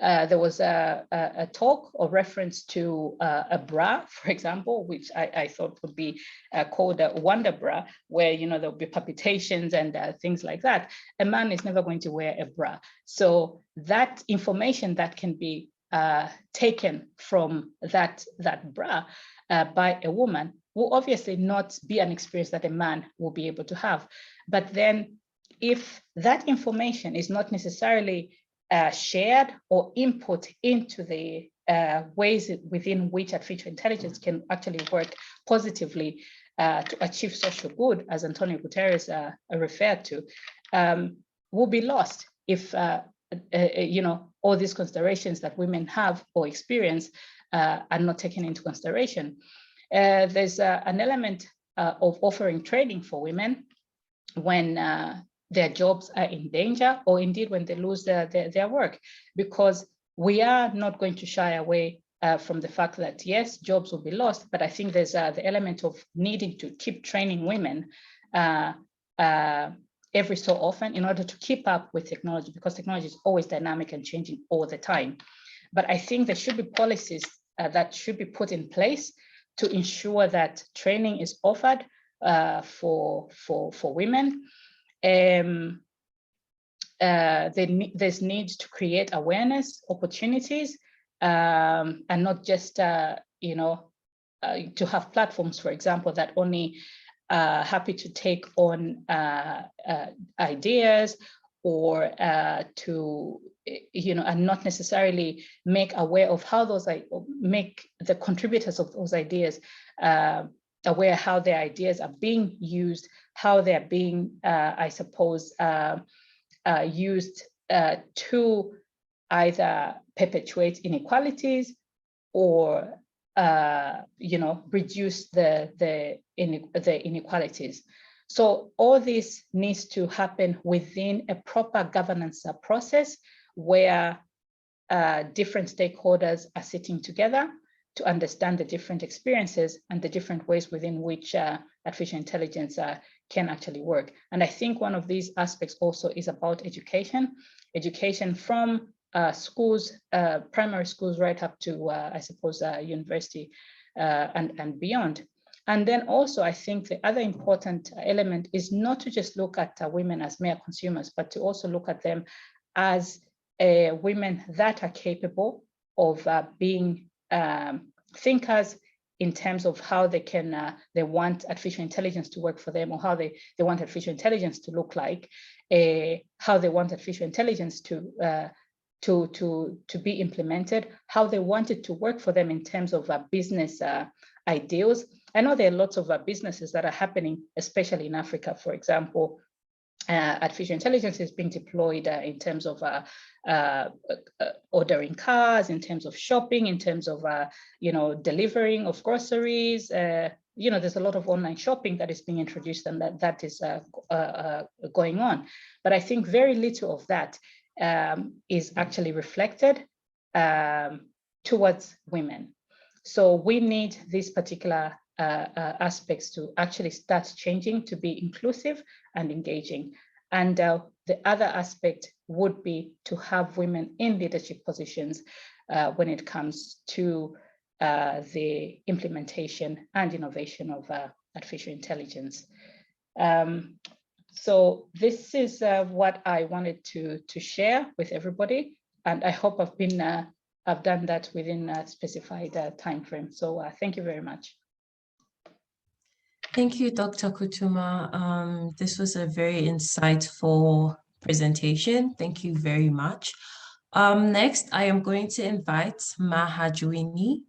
There was a talk or reference to a bra, for example, which I thought would be called a wonder bra, where there'll be palpitations and things like that. A man is never going to wear a bra. So that information that can be taken from that bra by a woman will obviously not be an experience that a man will be able to have. But then if that information is not necessarily shared or input into the ways within which artificial intelligence can actually work positively to achieve social good, as Antonio Guterres referred to, will be lost if all these considerations that women have or experience are not taken into consideration. There's an element of offering training for women when their jobs are in danger, or indeed when they lose their work, because we are not going to shy away from the fact that yes, jobs will be lost, but I think there's the element of needing to keep training women every so often in order to keep up with technology, because technology is always dynamic and changing all the time. But I think there should be policies that should be put in place to ensure that training is offered for women. There's need to create awareness opportunities and not just to have platforms, for example, that only happy to take on ideas or to and not necessarily make aware of how those make the contributors of those ideas aware how their ideas are being used, how they're being, I suppose, used to either perpetuate inequalities or, reduce the inequalities. So all this needs to happen within a proper governance process where different stakeholders are sitting together to understand the different experiences and the different ways within which artificial intelligence can actually work. And I think one of these aspects also is about education from schools, primary schools, right up to, I suppose, university and beyond. And then also, I think the other important element is not to just look at women as mere consumers, but to also look at them as women that are capable of being thinkers in terms of how they can, they want artificial intelligence to work for them, or how they want artificial intelligence to look like, how they want artificial intelligence to be implemented, how they want it to work for them in terms of business ideals. I know there are lots of businesses that are happening, especially in Africa, for example. Artificial intelligence is being deployed in terms of ordering cars, in terms of shopping, in terms of delivering of groceries, there's a lot of online shopping that is being introduced, and that is going on. But I think very little of that is actually reflected towards women. So we need these particular aspects to actually start changing to be inclusive and engaging. And the other aspect would be to have women in leadership positions when it comes to the implementation and innovation of artificial intelligence. So this is what I wanted to share with everybody, and I hope I've done that within a specified time frame. So thank you very much. Thank you, Dr. Kutuma. This was a very insightful presentation. Thank you very much. Next, I am going to invite Maha Jouini.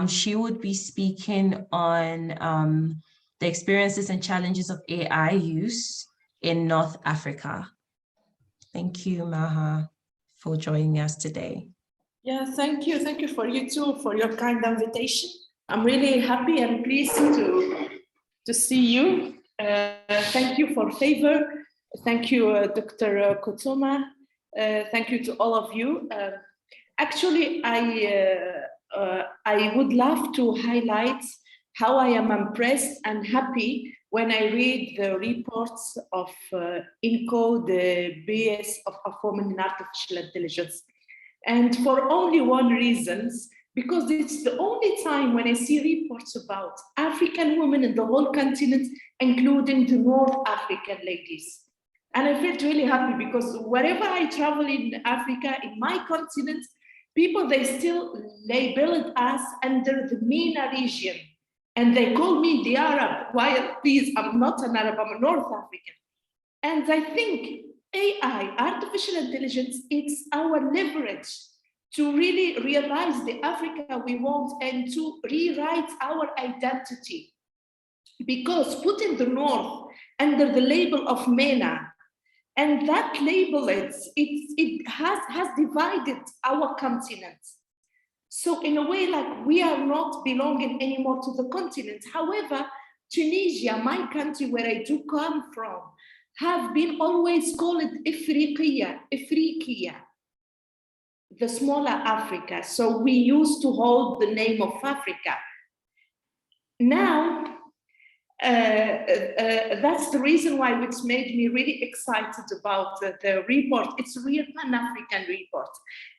She would be speaking on the experiences and challenges of AI use in North Africa. Thank you, Maha, for joining us today. Yeah, thank you. Thank you for you too, for your kind invitation. I'm really happy and pleased to see you. Thank you for favor. Thank you, Dr. Kutuma. Thank you to all of you. Actually, I would love to highlight how I am impressed and happy when I read the reports of Encoded Biases Future Artificial Intelligence. And for only one reason, because it's the only time when I see reports about African women in the whole continent, including the North African ladies. And I felt really happy because wherever I travel in Africa, in my continent, people, they still label us under the MENA region. And they call me the Arab, while please, I'm not an Arab, I'm a North African. And I think AI, artificial intelligence, it's our leverage to really realize the Africa we want and to rewrite our identity. Because putting the North under the label of MENA, and that label, it has divided our continent. So in a way, like we are not belonging anymore to the continent. However, Tunisia, my country where I do come from, have been always called Ifriqiya, the smaller Africa. So we used to hold the name of Africa. Now, that's the reason why which made me really excited about the report. It's a real Pan-African report.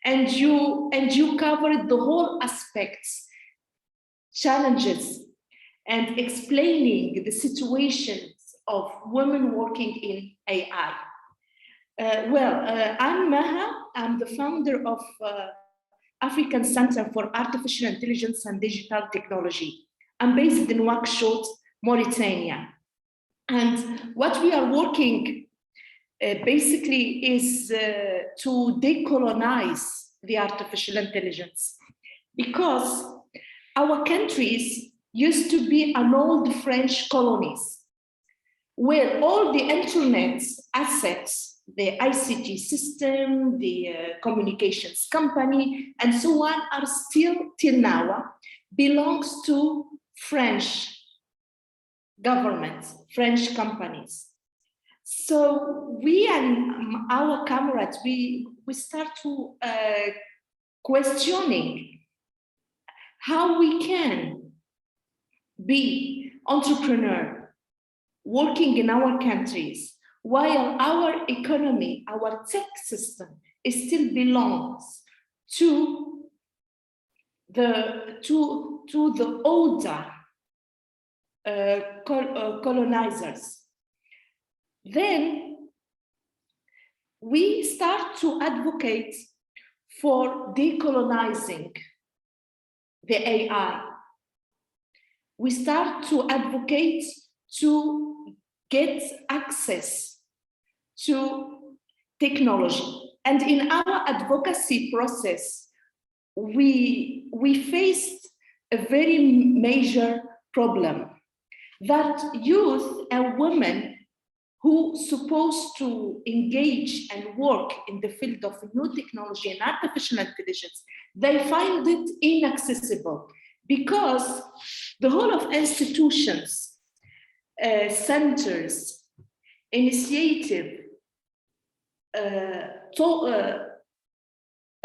And you covered the whole aspects, challenges, and explaining the situations of women working in AI. I'm Maha. I'm the founder of African Center for Artificial Intelligence and Digital Technology. I'm based in Nouakchott, Mauritania. And what we are working basically is to decolonize the artificial intelligence, because our countries used to be an old French colonies where all the internet assets, the ICT system, the communications company, and so on are still till now belongs to French government, French companies. So we and our comrades, we start to questioning how we can be entrepreneur working in our countries while our economy, our tech system, still belongs to the older colonizers. Then we start to advocate for decolonizing the AI. We start to advocate to get access to technology. And in our advocacy process, we faced a very major problem that youth and women who supposed to engage and work in the field of new technology and artificial intelligence, they find it inaccessible because the whole of institutions, centers, initiative,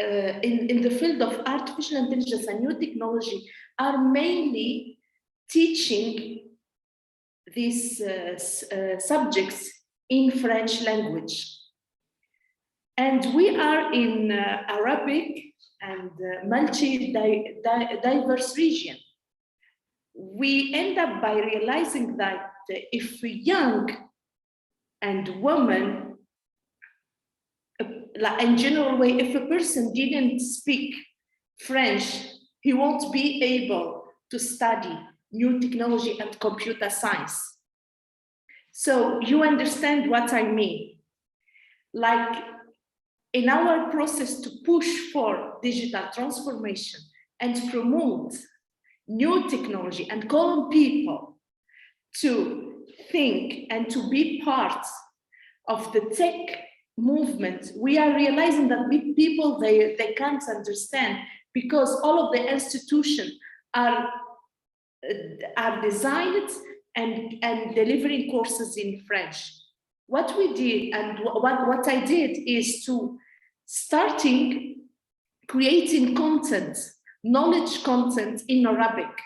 in the field of artificial intelligence and new technology are mainly teaching these subjects in French language. And we are in Arabic and multi-diverse region. We end up by realizing that if young and women, in general way, if a person didn't speak French, he won't be able to study new technology and computer science. So you understand what I mean. Like in our process to push for digital transformation and promote new technology and call on people to think and to be part of the tech movement, we are realizing that people, they can't understand because all of the institutions are designed and delivering courses in French. What we did and what I did is to starting creating content, knowledge content in Arabic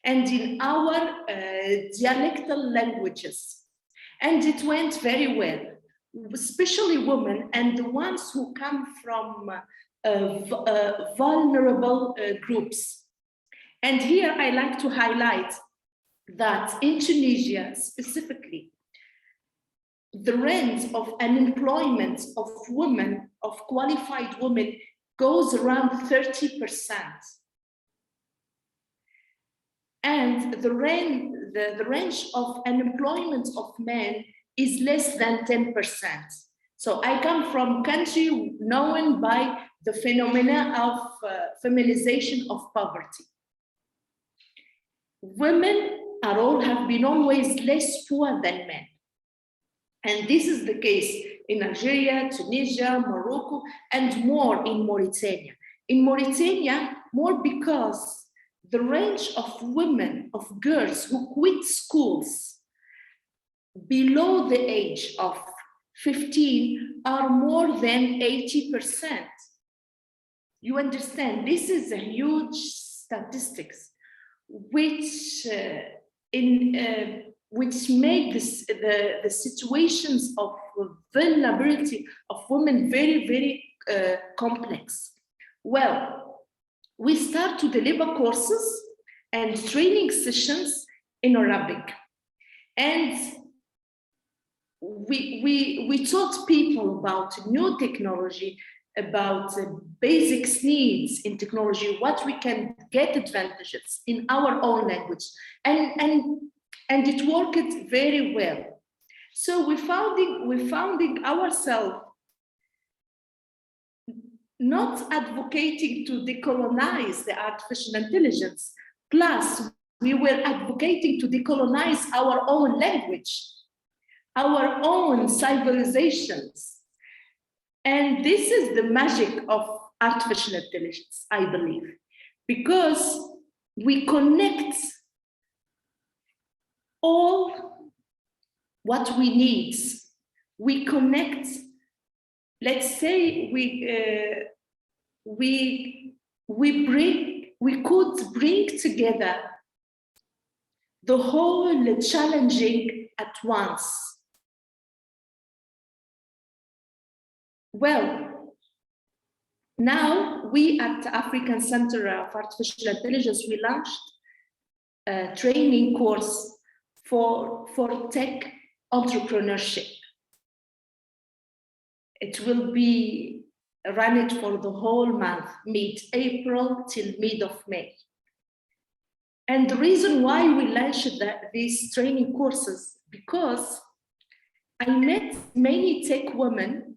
and in our dialectal languages. And it went very well, especially women and the ones who come from vulnerable groups. And here I like to highlight that in Tunisia specifically, the rate of unemployment of women, of qualified women, goes around 30%. And the range of unemployment of men is less than 10%. So I come from a country known by the phenomena of feminization of poverty. Women have been always less poor than men. And this is the case in Algeria, Tunisia, Morocco, and more in Mauritania. In Mauritania, more because the range of women, of girls who quit schools below the age of 15 are more than 80%. You understand, this is a huge statistics, which make the situations of vulnerability of women very, very complex. Well, we start to deliver courses and training sessions in Arabic. And we taught people about new technology, about basic needs in technology, what we can get advantages in our own language. And it worked very well. So we're founding ourselves not advocating to decolonize the artificial intelligence, plus we were advocating to decolonize our own language, our own civilizations. And this is the magic of artificial intelligence, I believe, because we connect all what we need. We connect, let's say we could bring together the whole challenging at once. Well, now we at the African Center of Artificial Intelligence, we launched a training course for tech entrepreneurship. It will be run for the whole month, mid-April till mid of May. And the reason why we launched these training courses, because I met many tech women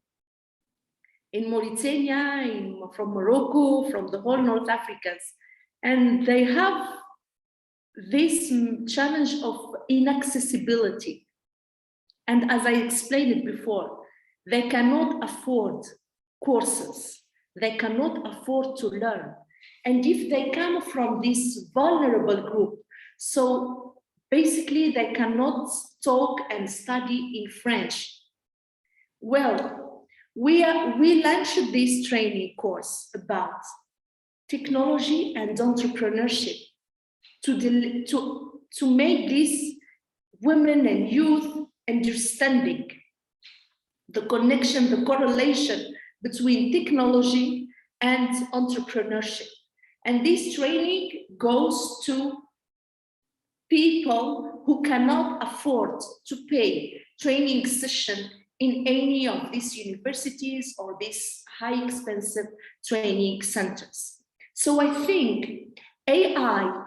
in Mauritania, from Morocco, from the whole North Africans, and they have this challenge of inaccessibility. And as I explained it before, they cannot afford courses. They cannot afford to learn. And if they come from this vulnerable group, so basically they cannot talk and study in French. Well, we launched this training course about technology and entrepreneurship to make these women and youth understanding the connection, the correlation between technology and entrepreneurship. And this training goes to people who cannot afford to pay training session in any of these universities or these high expensive training centers. So I think AI,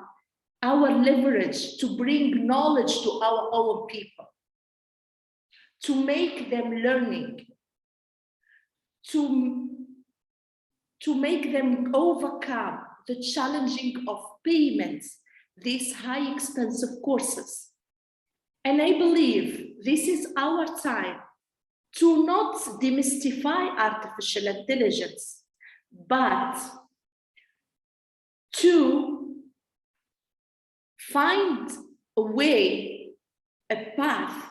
our leverage to bring knowledge to our own people, to make them learning, to make them overcome the challenging of payments, these high expensive courses. And I believe this is our time to not demystify artificial intelligence, but to find a way, a path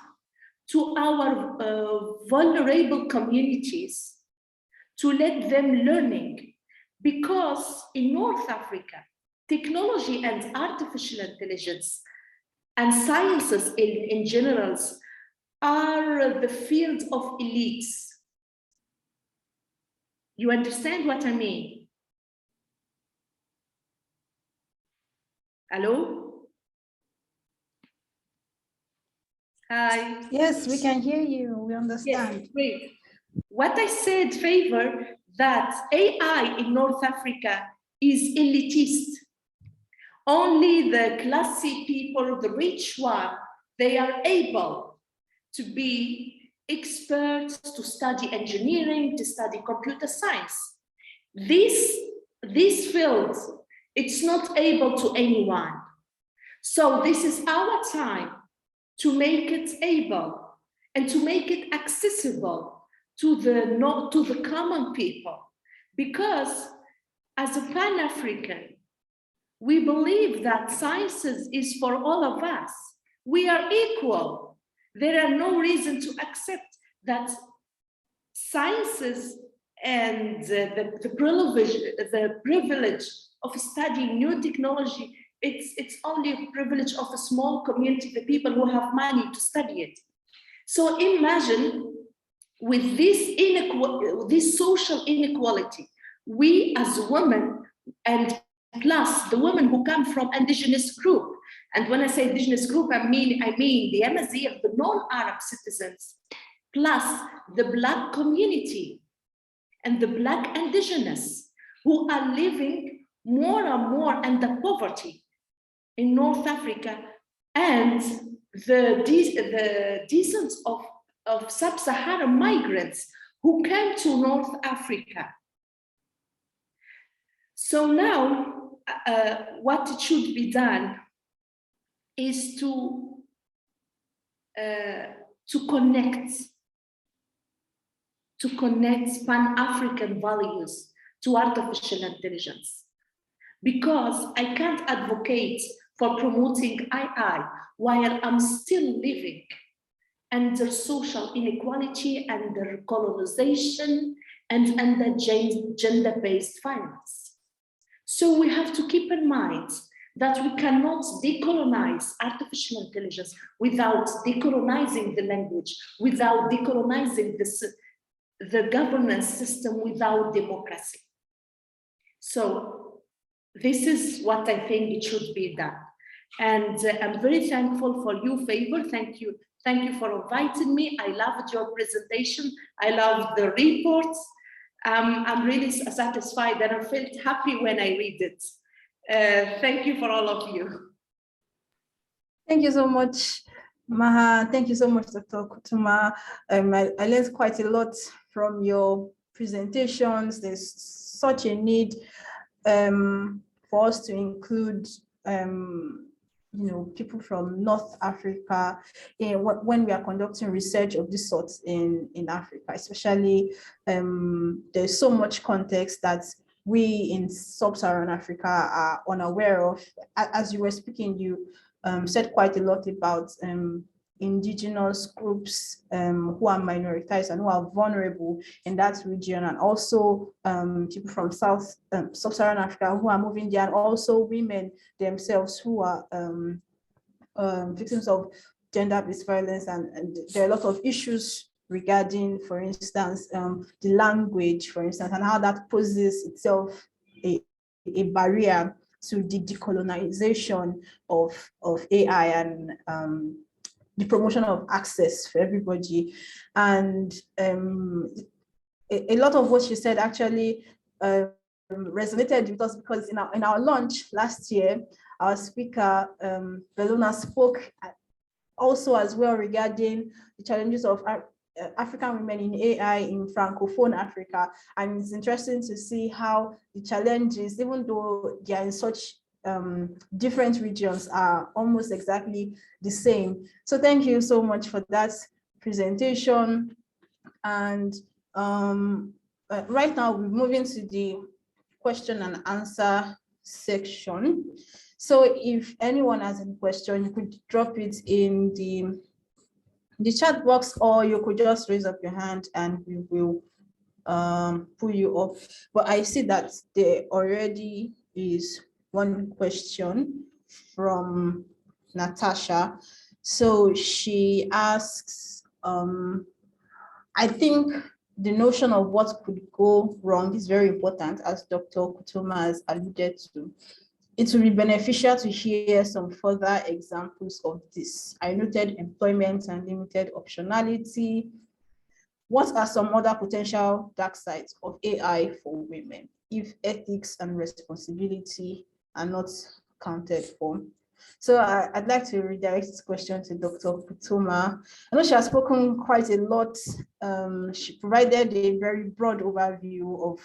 to our vulnerable communities, to let them learning. Because in North Africa, technology and artificial intelligence and sciences in general are the field of elites. You understand what I mean? Hello? Hi. Yes, we can hear you. We understand. Yes, great. What I said favor that AI in North Africa is elitist. Only the classy people, the rich one, they are able to be experts, to study engineering, to study computer science. This field, it's not able to anyone. So this is our time to make it able and to make it accessible to the common people. Because as a Pan-African, we believe that sciences is for all of us. We are equal. There are no reason to accept that sciences and the privilege of studying new technology, it's only a privilege of a small community, the people who have money to study it. So imagine with this social inequality, we as women, and plus the women who come from indigenous group, and when I say indigenous group, I mean the Amazigh, the non-Arab citizens, plus the Black community and the Black indigenous who are living more and more under poverty in North Africa, and the descent of sub-Saharan migrants who came to North Africa. So now what should be done is to connect Pan-African values to artificial intelligence. Because I can't advocate for promoting AI while I'm still living under social inequality, under colonization, and under gender-based violence. So we have to keep in mind that we cannot decolonize artificial intelligence without decolonizing the language, without decolonizing the governance system, without democracy. So this is what I think it should be done. And I'm very thankful for you, Favor. Thank you. Thank you for inviting me. I loved your presentation. I loved the reports. I'm really satisfied and I felt happy when I read it. Thank you for all of you. Thank you so much, Maha. Thank you so much, Dr. Kutuma. I learned quite a lot from your presentations. There's such a need for us to include people from North Africa when we are conducting research of this sort in Africa, especially there's so much context that we in sub-Saharan Africa are unaware of. As you were speaking, you said quite a lot about indigenous groups who are minoritized and who are vulnerable in that region, and also people from sub-Saharan Africa who are moving there, and also women themselves who are victims of gender-based violence, and there are a lot of issues regarding, for instance, the language, for instance, and how that poses itself a barrier to the decolonization of AI and the promotion of access for everybody. And a lot of what she said actually resonated with us, because in our launch last year, our speaker, Bellona, spoke also as well regarding the challenges of African women in AI in Francophone Africa. And it's interesting to see how the challenges, even though they are in such different regions, are almost exactly the same. So thank you so much for that presentation. And right now we're moving to the question and answer section. So if anyone has any question, you could drop it in the chat box, or you could just raise up your hand and we will pull you up. But I see that there already is one question from Natasha. So she asks, I think the notion of what could go wrong is very important, as Dr. Kutuma has alluded to. It will be beneficial to hear some further examples of this. I noted employment and limited optionality. What are some other potential dark sides of AI for women if ethics and responsibility are not counted for? So I'd like to redirect this question to Dr. Kutuma. I know she has spoken quite a lot. She provided a very broad overview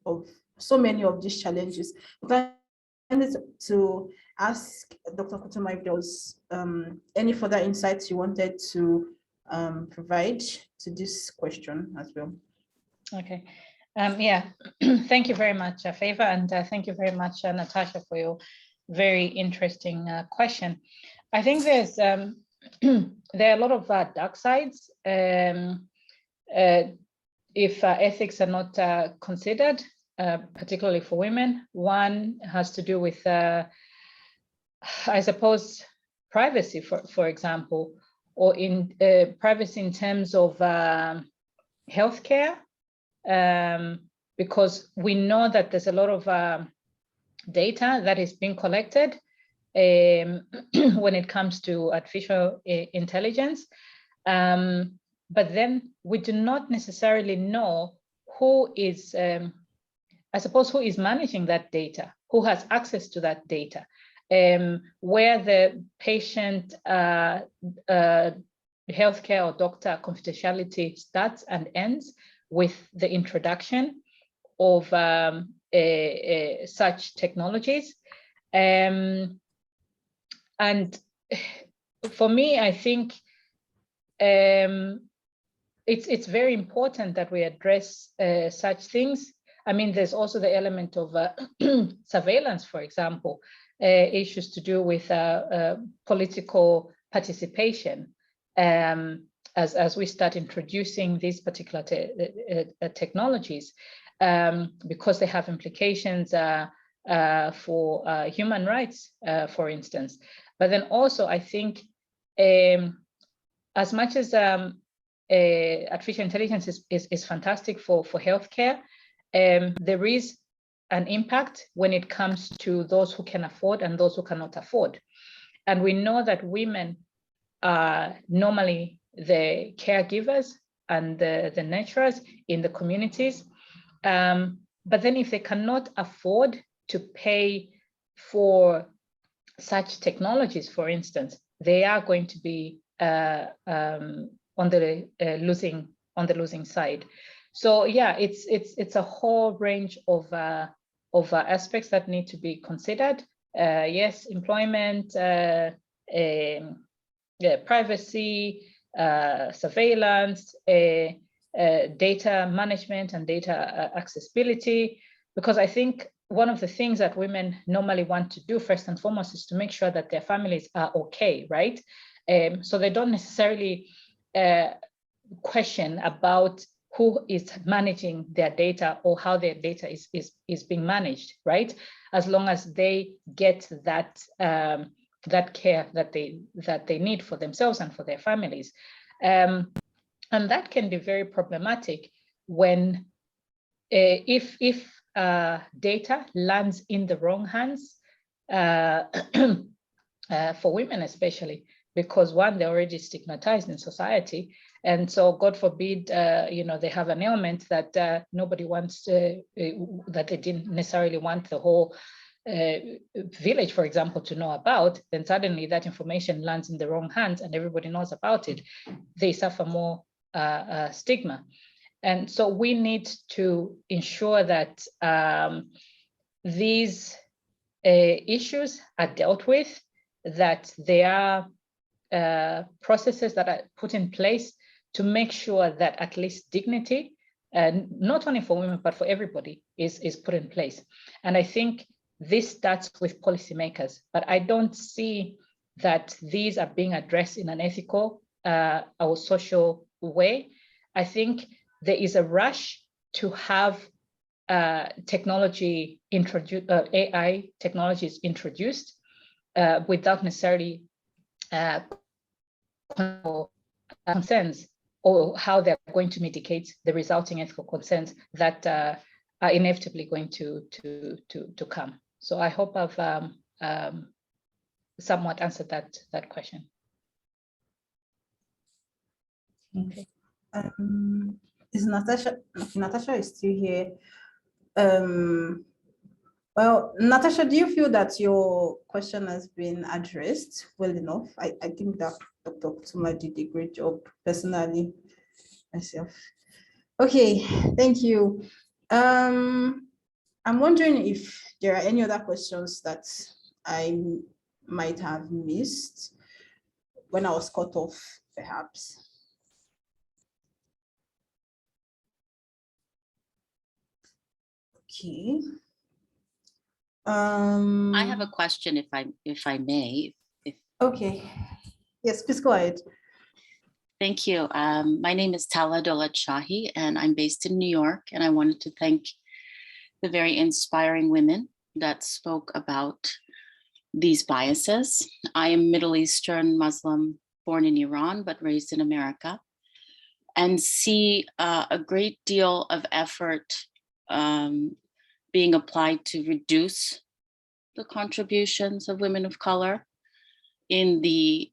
of so many of these challenges. But I wanted to ask Dr. Kutuma if there was any further insights you wanted to provide to this question as well. Okay. Yeah, thank you very much, Favor, and thank you very much, Natasha, for your very interesting question. I think there's there are a lot of dark sides if ethics are not considered, particularly for women. One has to do with, I suppose, privacy, for example, or in privacy in terms of healthcare, because we know that there's a lot of data that is being collected when it comes to artificial intelligence. But then we do not necessarily know who is, I suppose, who is managing that data, who has access to that data, where the patient healthcare or doctor confidentiality starts and ends with the introduction of such technologies. And for me, I think it's very important that we address such things. I mean, there's also the element of surveillance, for example, issues to do with political participation as we start introducing these particular technologies, because they have implications for human rights, for instance. But then also, I think as much as artificial intelligence is fantastic for healthcare, there is an impact when it comes to those who can afford and those who cannot afford. And we know that women are normally the caregivers and the nurturers in the communities. But then if they cannot afford to pay for such technologies, for instance, they are going to be on the losing side. So yeah, it's a whole range of aspects that need to be considered. Yes, employment, privacy, surveillance, data management and data accessibility, because I think one of the things that women normally want to do first and foremost is to make sure that their families are okay, right? So they don't necessarily question about who is managing their data or how their data is being managed, right? As long as they get that that care that they need for themselves and for their families. And that can be very problematic when if data lands in the wrong hands, for women especially, because one, they're already stigmatized in society. And so God forbid, you know, they have an ailment that nobody wants to, that they didn't necessarily want the whole village, for example, to know about, then suddenly that information lands in the wrong hands and everybody knows about it. They suffer more stigma. And so we need to ensure that these issues are dealt with, that there are processes that are put in place to make sure that at least dignity, not only for women, but for everybody, is put in place. And I think this starts with policymakers, but I don't see that these are being addressed in an ethical or social way. I think there is a rush to have technology introduced, AI technologies introduced without necessarily concerns or how they're going to mitigate the resulting ethical concerns that are inevitably going to come. So I hope I've somewhat answered that question. Okay. Is Natasha? Natasha is still here. Well, Natasha, do you feel that your question has been addressed well enough? I think that Dr. Kutuma did a great job personally myself. Okay, thank you. I'm wondering if there are any other questions that I might have missed when I was cut off, perhaps. Okay. I have a question, if I may. Okay. Yes, please go ahead. Thank you. My name is Tala Dolat Shahi, and I'm based in New York. And I wanted to thank the very inspiring women that spoke about these biases. I am Middle Eastern Muslim, born in Iran, but raised in America, and see a great deal of effort being applied to reduce the contributions of women of color in the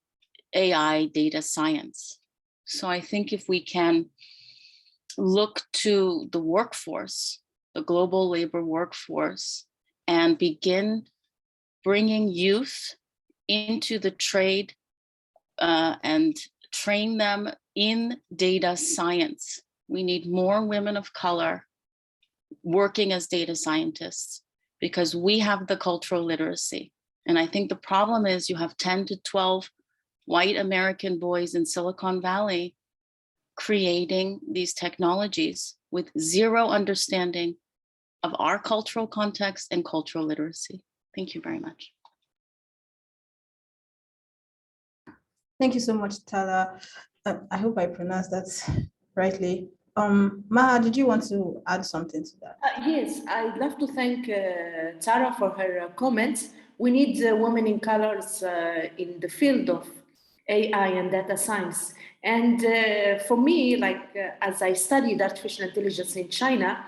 AI data science. So I think if we can look to the workforce, the global labor workforce, and begin bringing youth into the trade and train them in data science. We need more women of color working as data scientists because we have the cultural literacy. And I think the problem is you have 10 to 12 white American boys in Silicon Valley creating these technologies with zero understanding of our cultural context and cultural literacy. Thank you very much. Thank you so much, Tala. I hope I pronounced that rightly. Maha, did you want to add something to that? Yes, I'd love to thank Tara for her comments. We need women in colors in the field of AI and data science. And for me, as I studied artificial intelligence in China,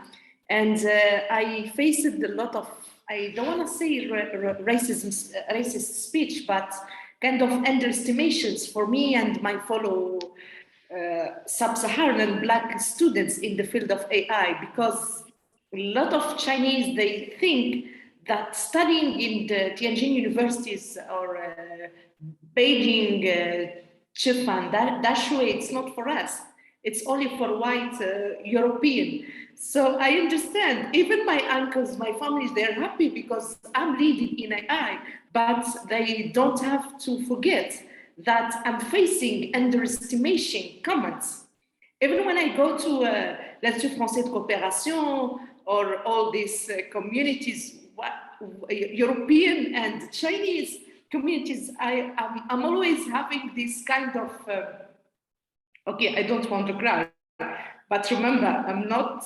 and I faced a lot of, I don't want to say racist speech, but kind of underestimations for me and my fellow sub-Saharan and Black students in the field of AI, because a lot of Chinese, they think that studying in the Tianjin universities or Beijing, Chifan, Dashui, it's not for us. It's only for white European. So I understand, even my uncles, my families, they're happy because I'm leading in AI, but they don't have to forget that I'm facing underestimation comments. Even when I go to l'Institut Français de Coopération or all these communities, European and Chinese communities, I'm always having this kind of, okay, I don't want to cry, but remember, I'm not,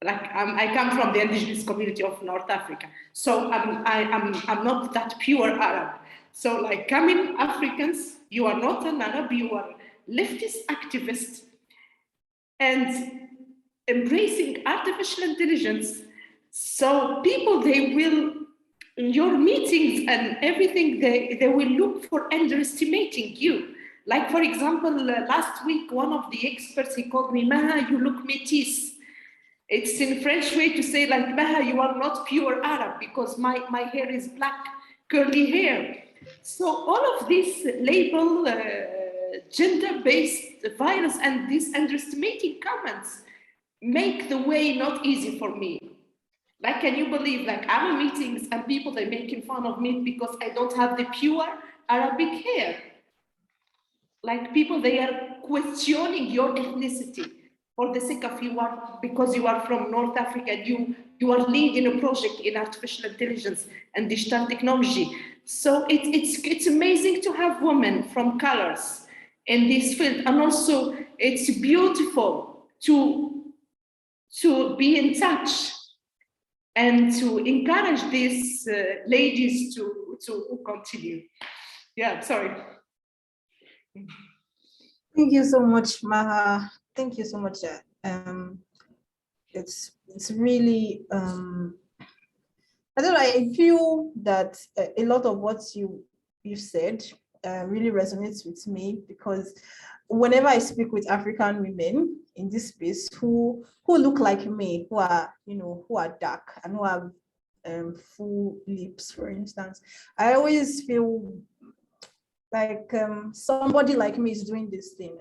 I come from the indigenous community of North Africa. So I'm not that pure Arab. So like coming Africans, you are not an Arab, you are leftist activist and embracing artificial intelligence. So people, they will, in your meetings and everything, they will look for underestimating you. Like, for example, last week, one of the experts, he called me, Maha, you look métis. It's in French way to say, like, Maha, you are not pure Arab because my hair is black, curly hair. So all of this label, gender-based violence and these underestimating comments make the way not easy for me. Like, can you believe, like, I'm in meetings and people, they're making fun of me because I don't have the pure Arabic hair. Like, people, they are questioning your ethnicity for the sake of you are, because you are from North Africa and you are leading a project in artificial intelligence and digital technology. So it's amazing to have women from colors in this field. And also it's beautiful to be in touch and to encourage these ladies to continue. Yeah, sorry. Thank you so much, Maha. Thank you so much. It's really I don't know. I feel that a lot of what you've said really resonates with me, because whenever I speak with African women in this space who look like me, who are dark and who have full lips, for instance, I always feel like somebody like me is doing this thing,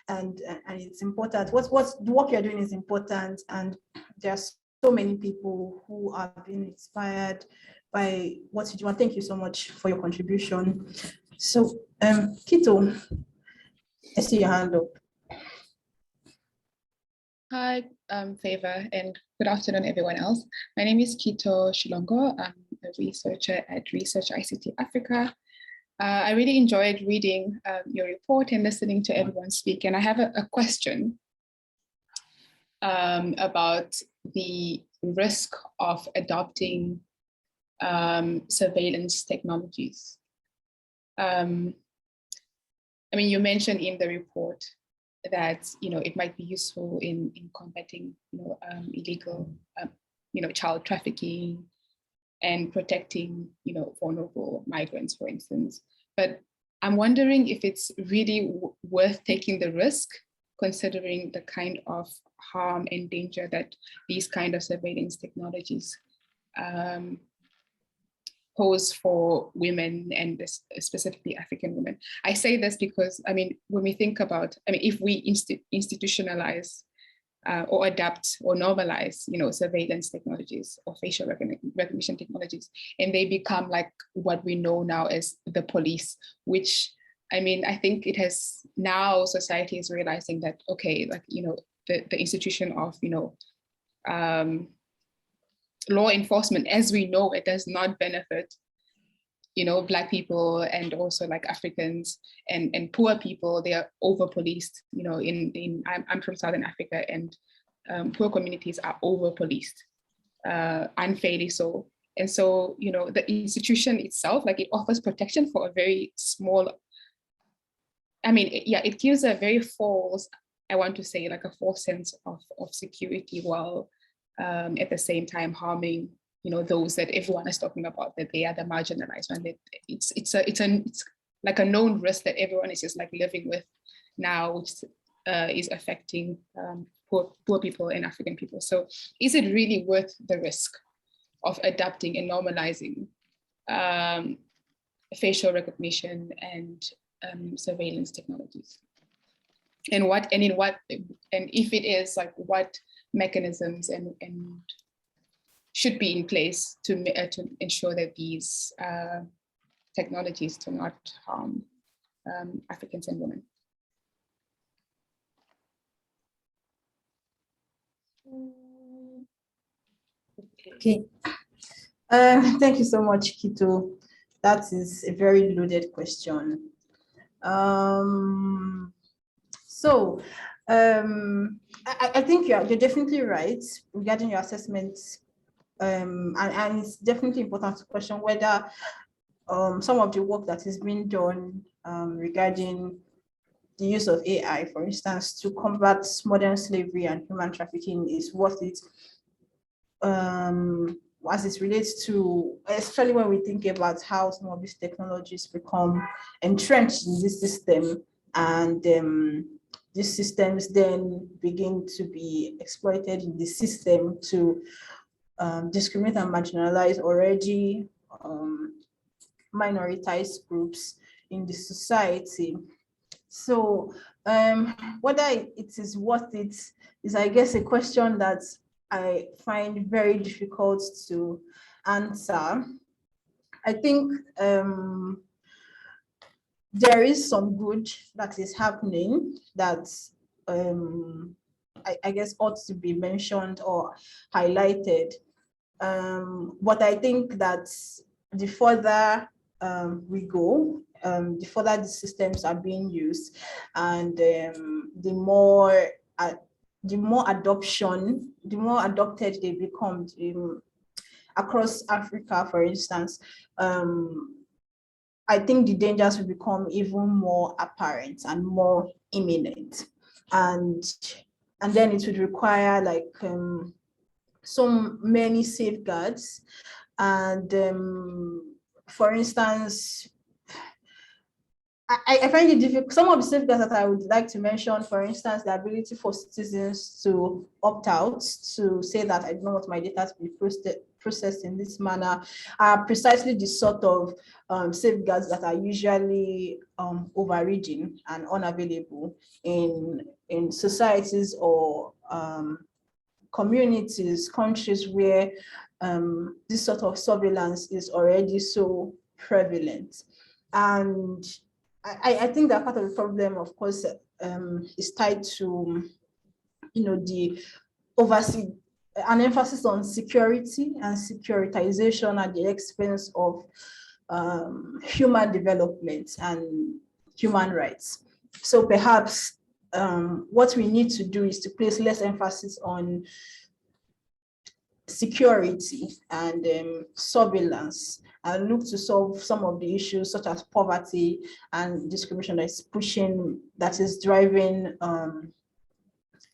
and it's important. What's the work you're doing is important, and there's so many people who are being inspired by what you do. And thank you so much for your contribution. So Kito, I see your hand up. Hi, Favor, and good afternoon, everyone else. My name is Kito Shilongo. I'm a researcher at Research ICT Africa. I really enjoyed reading your report and listening to everyone speak. And I have a question about the risk of adopting surveillance technologies. I mean, you mentioned in the report that it might be useful in combating illegal child trafficking and protecting vulnerable migrants, for instance. But I'm wondering if it's really worth taking the risk, considering the kind of harm and danger that these kind of surveillance technologies pose for women, and specifically African women. I say this because, I mean, when we think about, if we institutionalize or adapt or normalize, surveillance technologies or facial recognition technologies, and they become like what we know now as the police, which, I think it has, now society is realizing that, okay, like, the institution of, law enforcement as we know it does not benefit Black people, and also like Africans and poor people. They are over policed. I'm from Southern Africa, and poor communities are over policed, unfairly so. And so the institution itself, like, it offers protection for a very small, it gives a very false, I want to say, like a false sense of security, while at the same time harming those that everyone is talking about, that they are the marginalized one. It's like a known risk that everyone is just like living with now, which is affecting poor people and African people. So is it really worth the risk of adapting and normalizing facial recognition and surveillance technologies? And if it is, like, what mechanisms and should be in place to ensure that these technologies do not harm Africans and women? Okay. Thank you so much, Kito. That is a very loaded question. I think you're definitely right regarding your assessment. And it's definitely important to question whether some of the work that is being done regarding the use of AI, for instance, to combat modern slavery and human trafficking is worth it. As it relates to, especially when we think about how some of these technologies become entrenched in this system, and these systems then begin to be exploited in the system to discriminate and marginalize already minoritized groups in the society. So whether it is worth it is, I guess, a question that I find very difficult to answer. I think there is some good that is happening that I guess ought to be mentioned or highlighted. But I think that the further we go, the further the systems are being used, and the more adopted they become across Africa, for instance, I think the dangers will become even more apparent and more imminent, and then it would require like so many safeguards. And for instance, I find it difficult. Some of the safeguards that I would like to mention, for instance, the ability for citizens to opt out, to say that I don't want my data to be processed in this manner, are precisely the sort of safeguards that are usually overridden and unavailable in societies or communities, countries where this sort of surveillance is already so prevalent. And I think that part of the problem, of course, is tied to, the an emphasis on security and securitization at the expense of human development and human rights. So perhaps what we need to do is to place less emphasis on security and surveillance, and look to solve some of the issues such as poverty and discrimination that is driving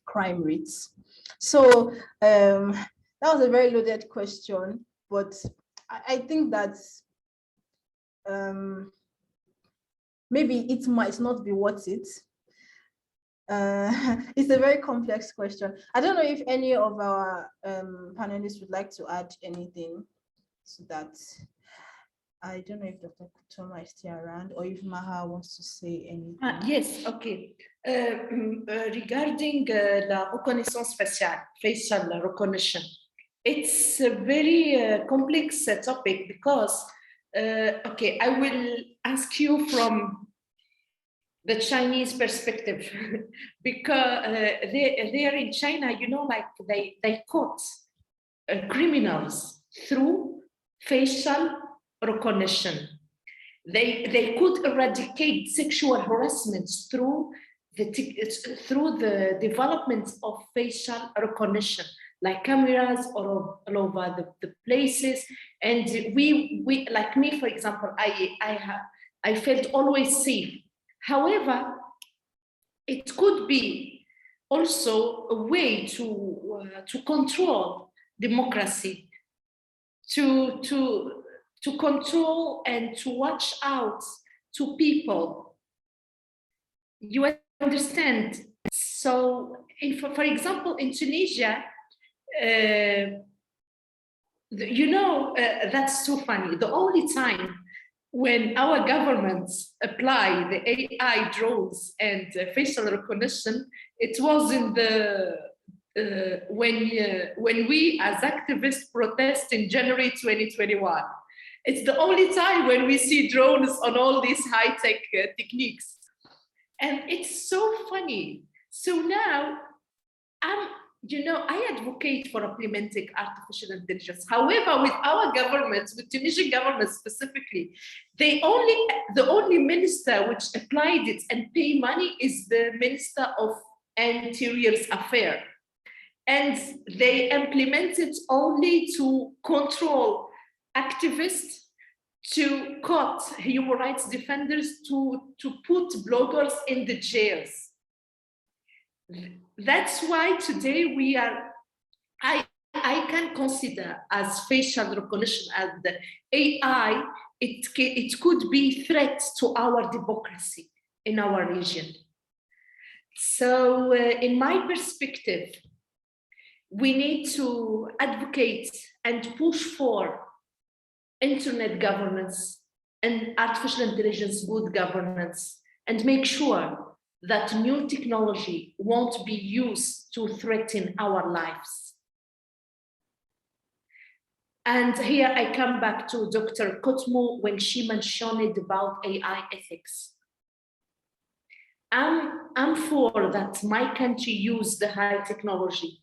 crime rates. So that was a very loaded question, but I think that maybe it might not be worth it. It's a very complex question. I don't know if any of our panelists would like to add anything to that. I don't know if Dr. Kutoma is still around, or if Maha wants to say anything. Yes, okay. Regarding la reconnaissance faciale, facial recognition, it's a very complex topic because, okay, I will ask you from the Chinese perspective, because they're in China, like they caught criminals through facial recognition. They could eradicate sexual harassment through the development of facial recognition, like cameras all over the places. And we like me, for example, I felt always safe. However, it could be also a way to control democracy, to control and to watch out to people. You understand? So, for example, in Tunisia, that's so funny. The only time when our governments apply the AI drones and facial recognition, it was in the when we as activists protest in January 2021. It's the only time when we see drones on all these high-tech techniques. And it's so funny. So now you know, I advocate for implementing artificial intelligence. However, with our government, with Tunisian government specifically, the only minister which applied it and pay money is the Minister of Interior Affairs. And they implement it only to control activists, to cut human rights defenders, to put bloggers in the jails. That's why today I can consider as facial recognition and the AI, it could be threat to our democracy in our region. So in my perspective, we need to advocate and push for internet governance and artificial intelligence good governance, and make sure that new technology won't be used to threaten our lives. And here I come back to Dr. Kutuma when she mentioned about AI ethics. I'm for that my country use the high technology.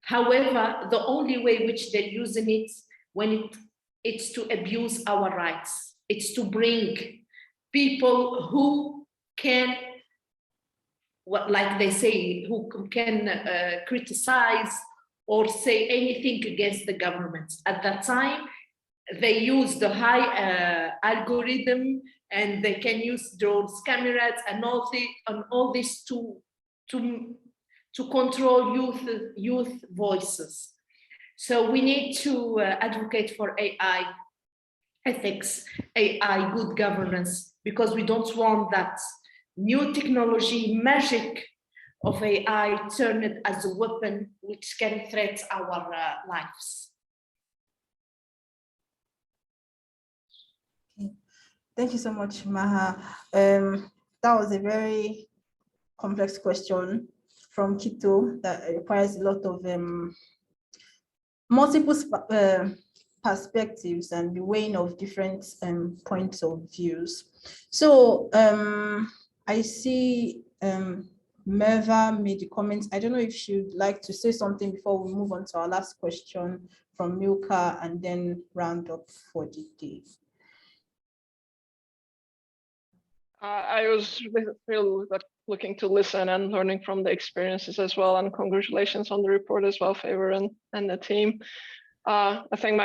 However, the only way which they're using it when it's to abuse our rights. It's to bring people who can, like they say, who can criticize or say anything against the government. At that time, they use the high algorithm, and they can use drones, cameras, and all this to control youth voices. So we need to advocate for AI ethics, AI good governance, because we don't want that new technology magic of AI turn it as a weapon which can threaten our lives. Okay. Thank you so much, Maha. That was a very complex question from Quito that requires a lot of multiple perspectives and the weighing of different points of views. So I see Merva made a comment. I don't know if she'd like to say something before we move on to our last question from Milka and then round up for the day. I was really looking to listen and learning from the experiences as well, and congratulations on the report as well, Favor and the team. I think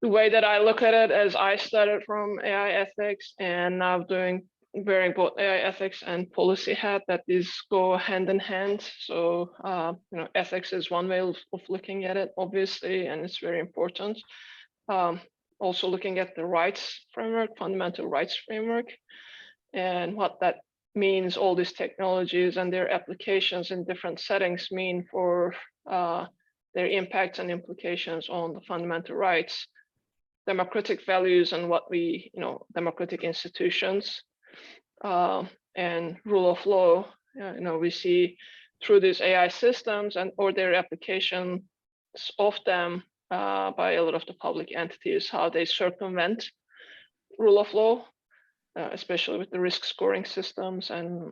the way that I look at it is I started from AI ethics and now wearing both AI ethics and policy hat, that these go hand in hand. So ethics is one way of looking at it, obviously, and it's very important. Also looking at the rights framework, fundamental rights framework, and what that means, all these technologies and their applications in different settings mean for their impacts and implications on the fundamental rights, democratic values, and what we, democratic institutions, and rule of law. We see through these AI systems or their applications of them by a lot of the public entities, how they circumvent rule of law, especially with the risk scoring systems and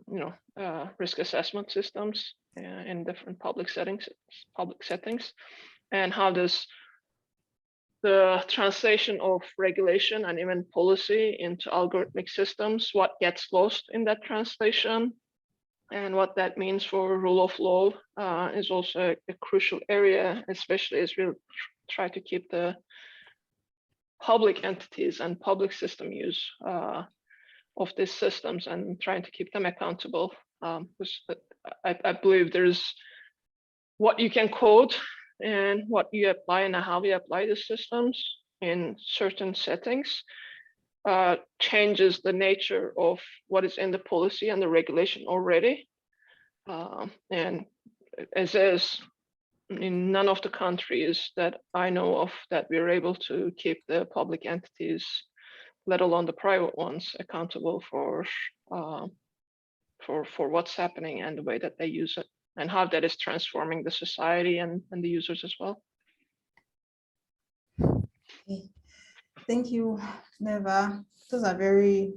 risk assessment systems in different public settings, and how does the translation of regulation and even policy into algorithmic systems, what gets lost in that translation, and what that means for rule of law is also a crucial area, especially as we try to keep the public entities and public system use of these systems and trying to keep them accountable. I believe there's what you can code and what you apply and how we apply the systems in certain settings changes the nature of what is in the policy and the regulation already. And as is in none of the countries that I know of that we're able to keep the public entities, let alone the private ones, accountable for what's happening and the way that they use it, and how that is transforming the society and the users as well. Okay. Thank you, Neva. Those are very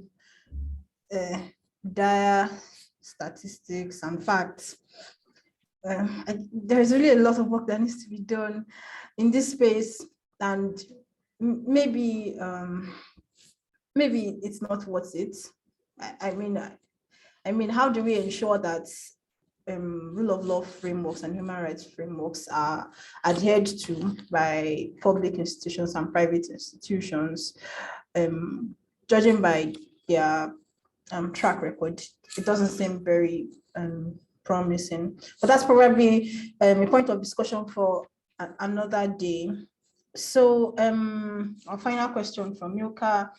dire statistics and facts. there's really a lot of work that needs to be done in this space, and maybe maybe it's not worth it. I mean, how do we ensure that rule of law frameworks and human rights frameworks are adhered to by public institutions and private institutions? Judging by their track record, it doesn't seem very promising. But that's probably a point of discussion for another day. So our final question from Milka.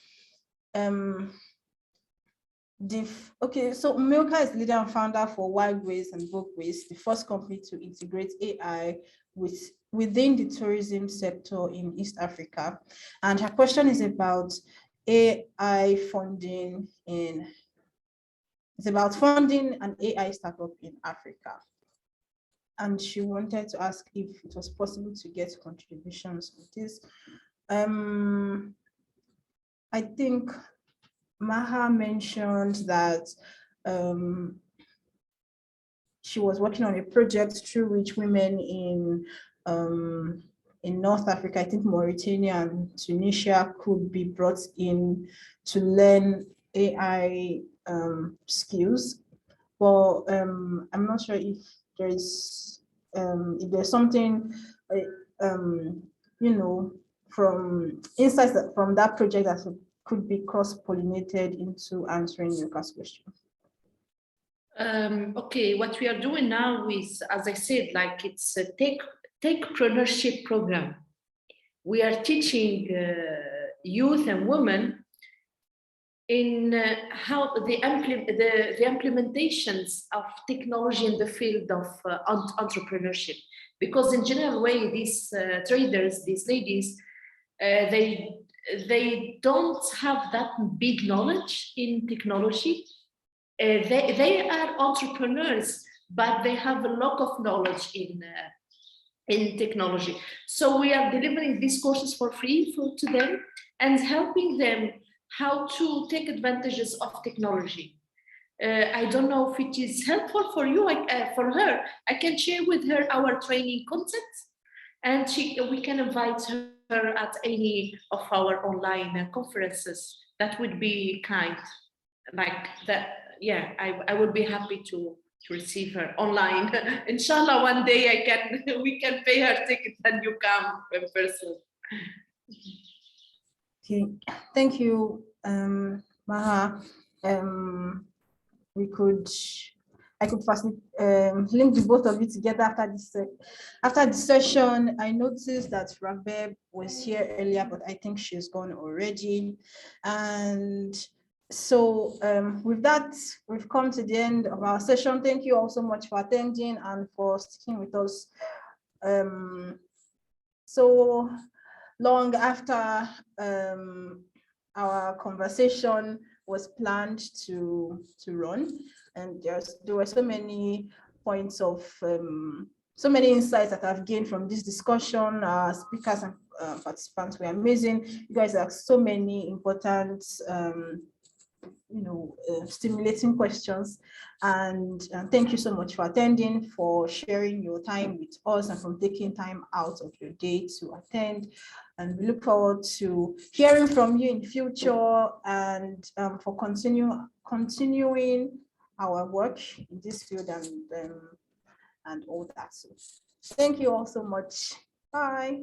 So Milka is leader and founder for Wideways and Bookways, the first company to integrate AI within the tourism sector in East Africa. And her question is about AI funding it's about funding an AI startup in Africa. And she wanted to ask if it was possible to get contributions with this. I think Maha mentioned that she was working on a project through which women in North Africa, I think Mauritania and Tunisia, could be brought in to learn AI skills. But I'm not sure if there's something from insights from that project that could be cross-pollinated into answering Milka's question. Okay, what we are doing now is, as I said, like it's a techpreneurship program. We are teaching youth and women in how the implementations of technology in the field of entrepreneurship. Because in general way, these traders, these ladies, they don't have that big knowledge in technology. They are entrepreneurs, but they have a lot of knowledge in technology. So we are delivering these courses for free to them and helping them how to take advantages of technology. I don't know if it is helpful for you, for her. I can share with her our training content, and we can invite her at any of our online conferences. That would be kind, like that. Yeah, I would be happy to receive her online. Inshallah, one day we can pay her ticket and you come in person. Okay, thank you, Maha. I could first link the both of you together after the session. I noticed that Rabeb was here earlier, but I think she's gone already. And so with that, we've come to the end of our session. Thank you all so much for attending and for sticking with us so long after our conversation was planned to run. And there were so many points of, so many insights that I've gained from this discussion. Our speakers and participants were amazing. You guys have so many important, stimulating questions. And thank you so much for attending, for sharing your time with us, and for taking time out of your day to attend. And we look forward to hearing from you in the future, and for continuing our work in this field and all that. So thank you all so much. Bye.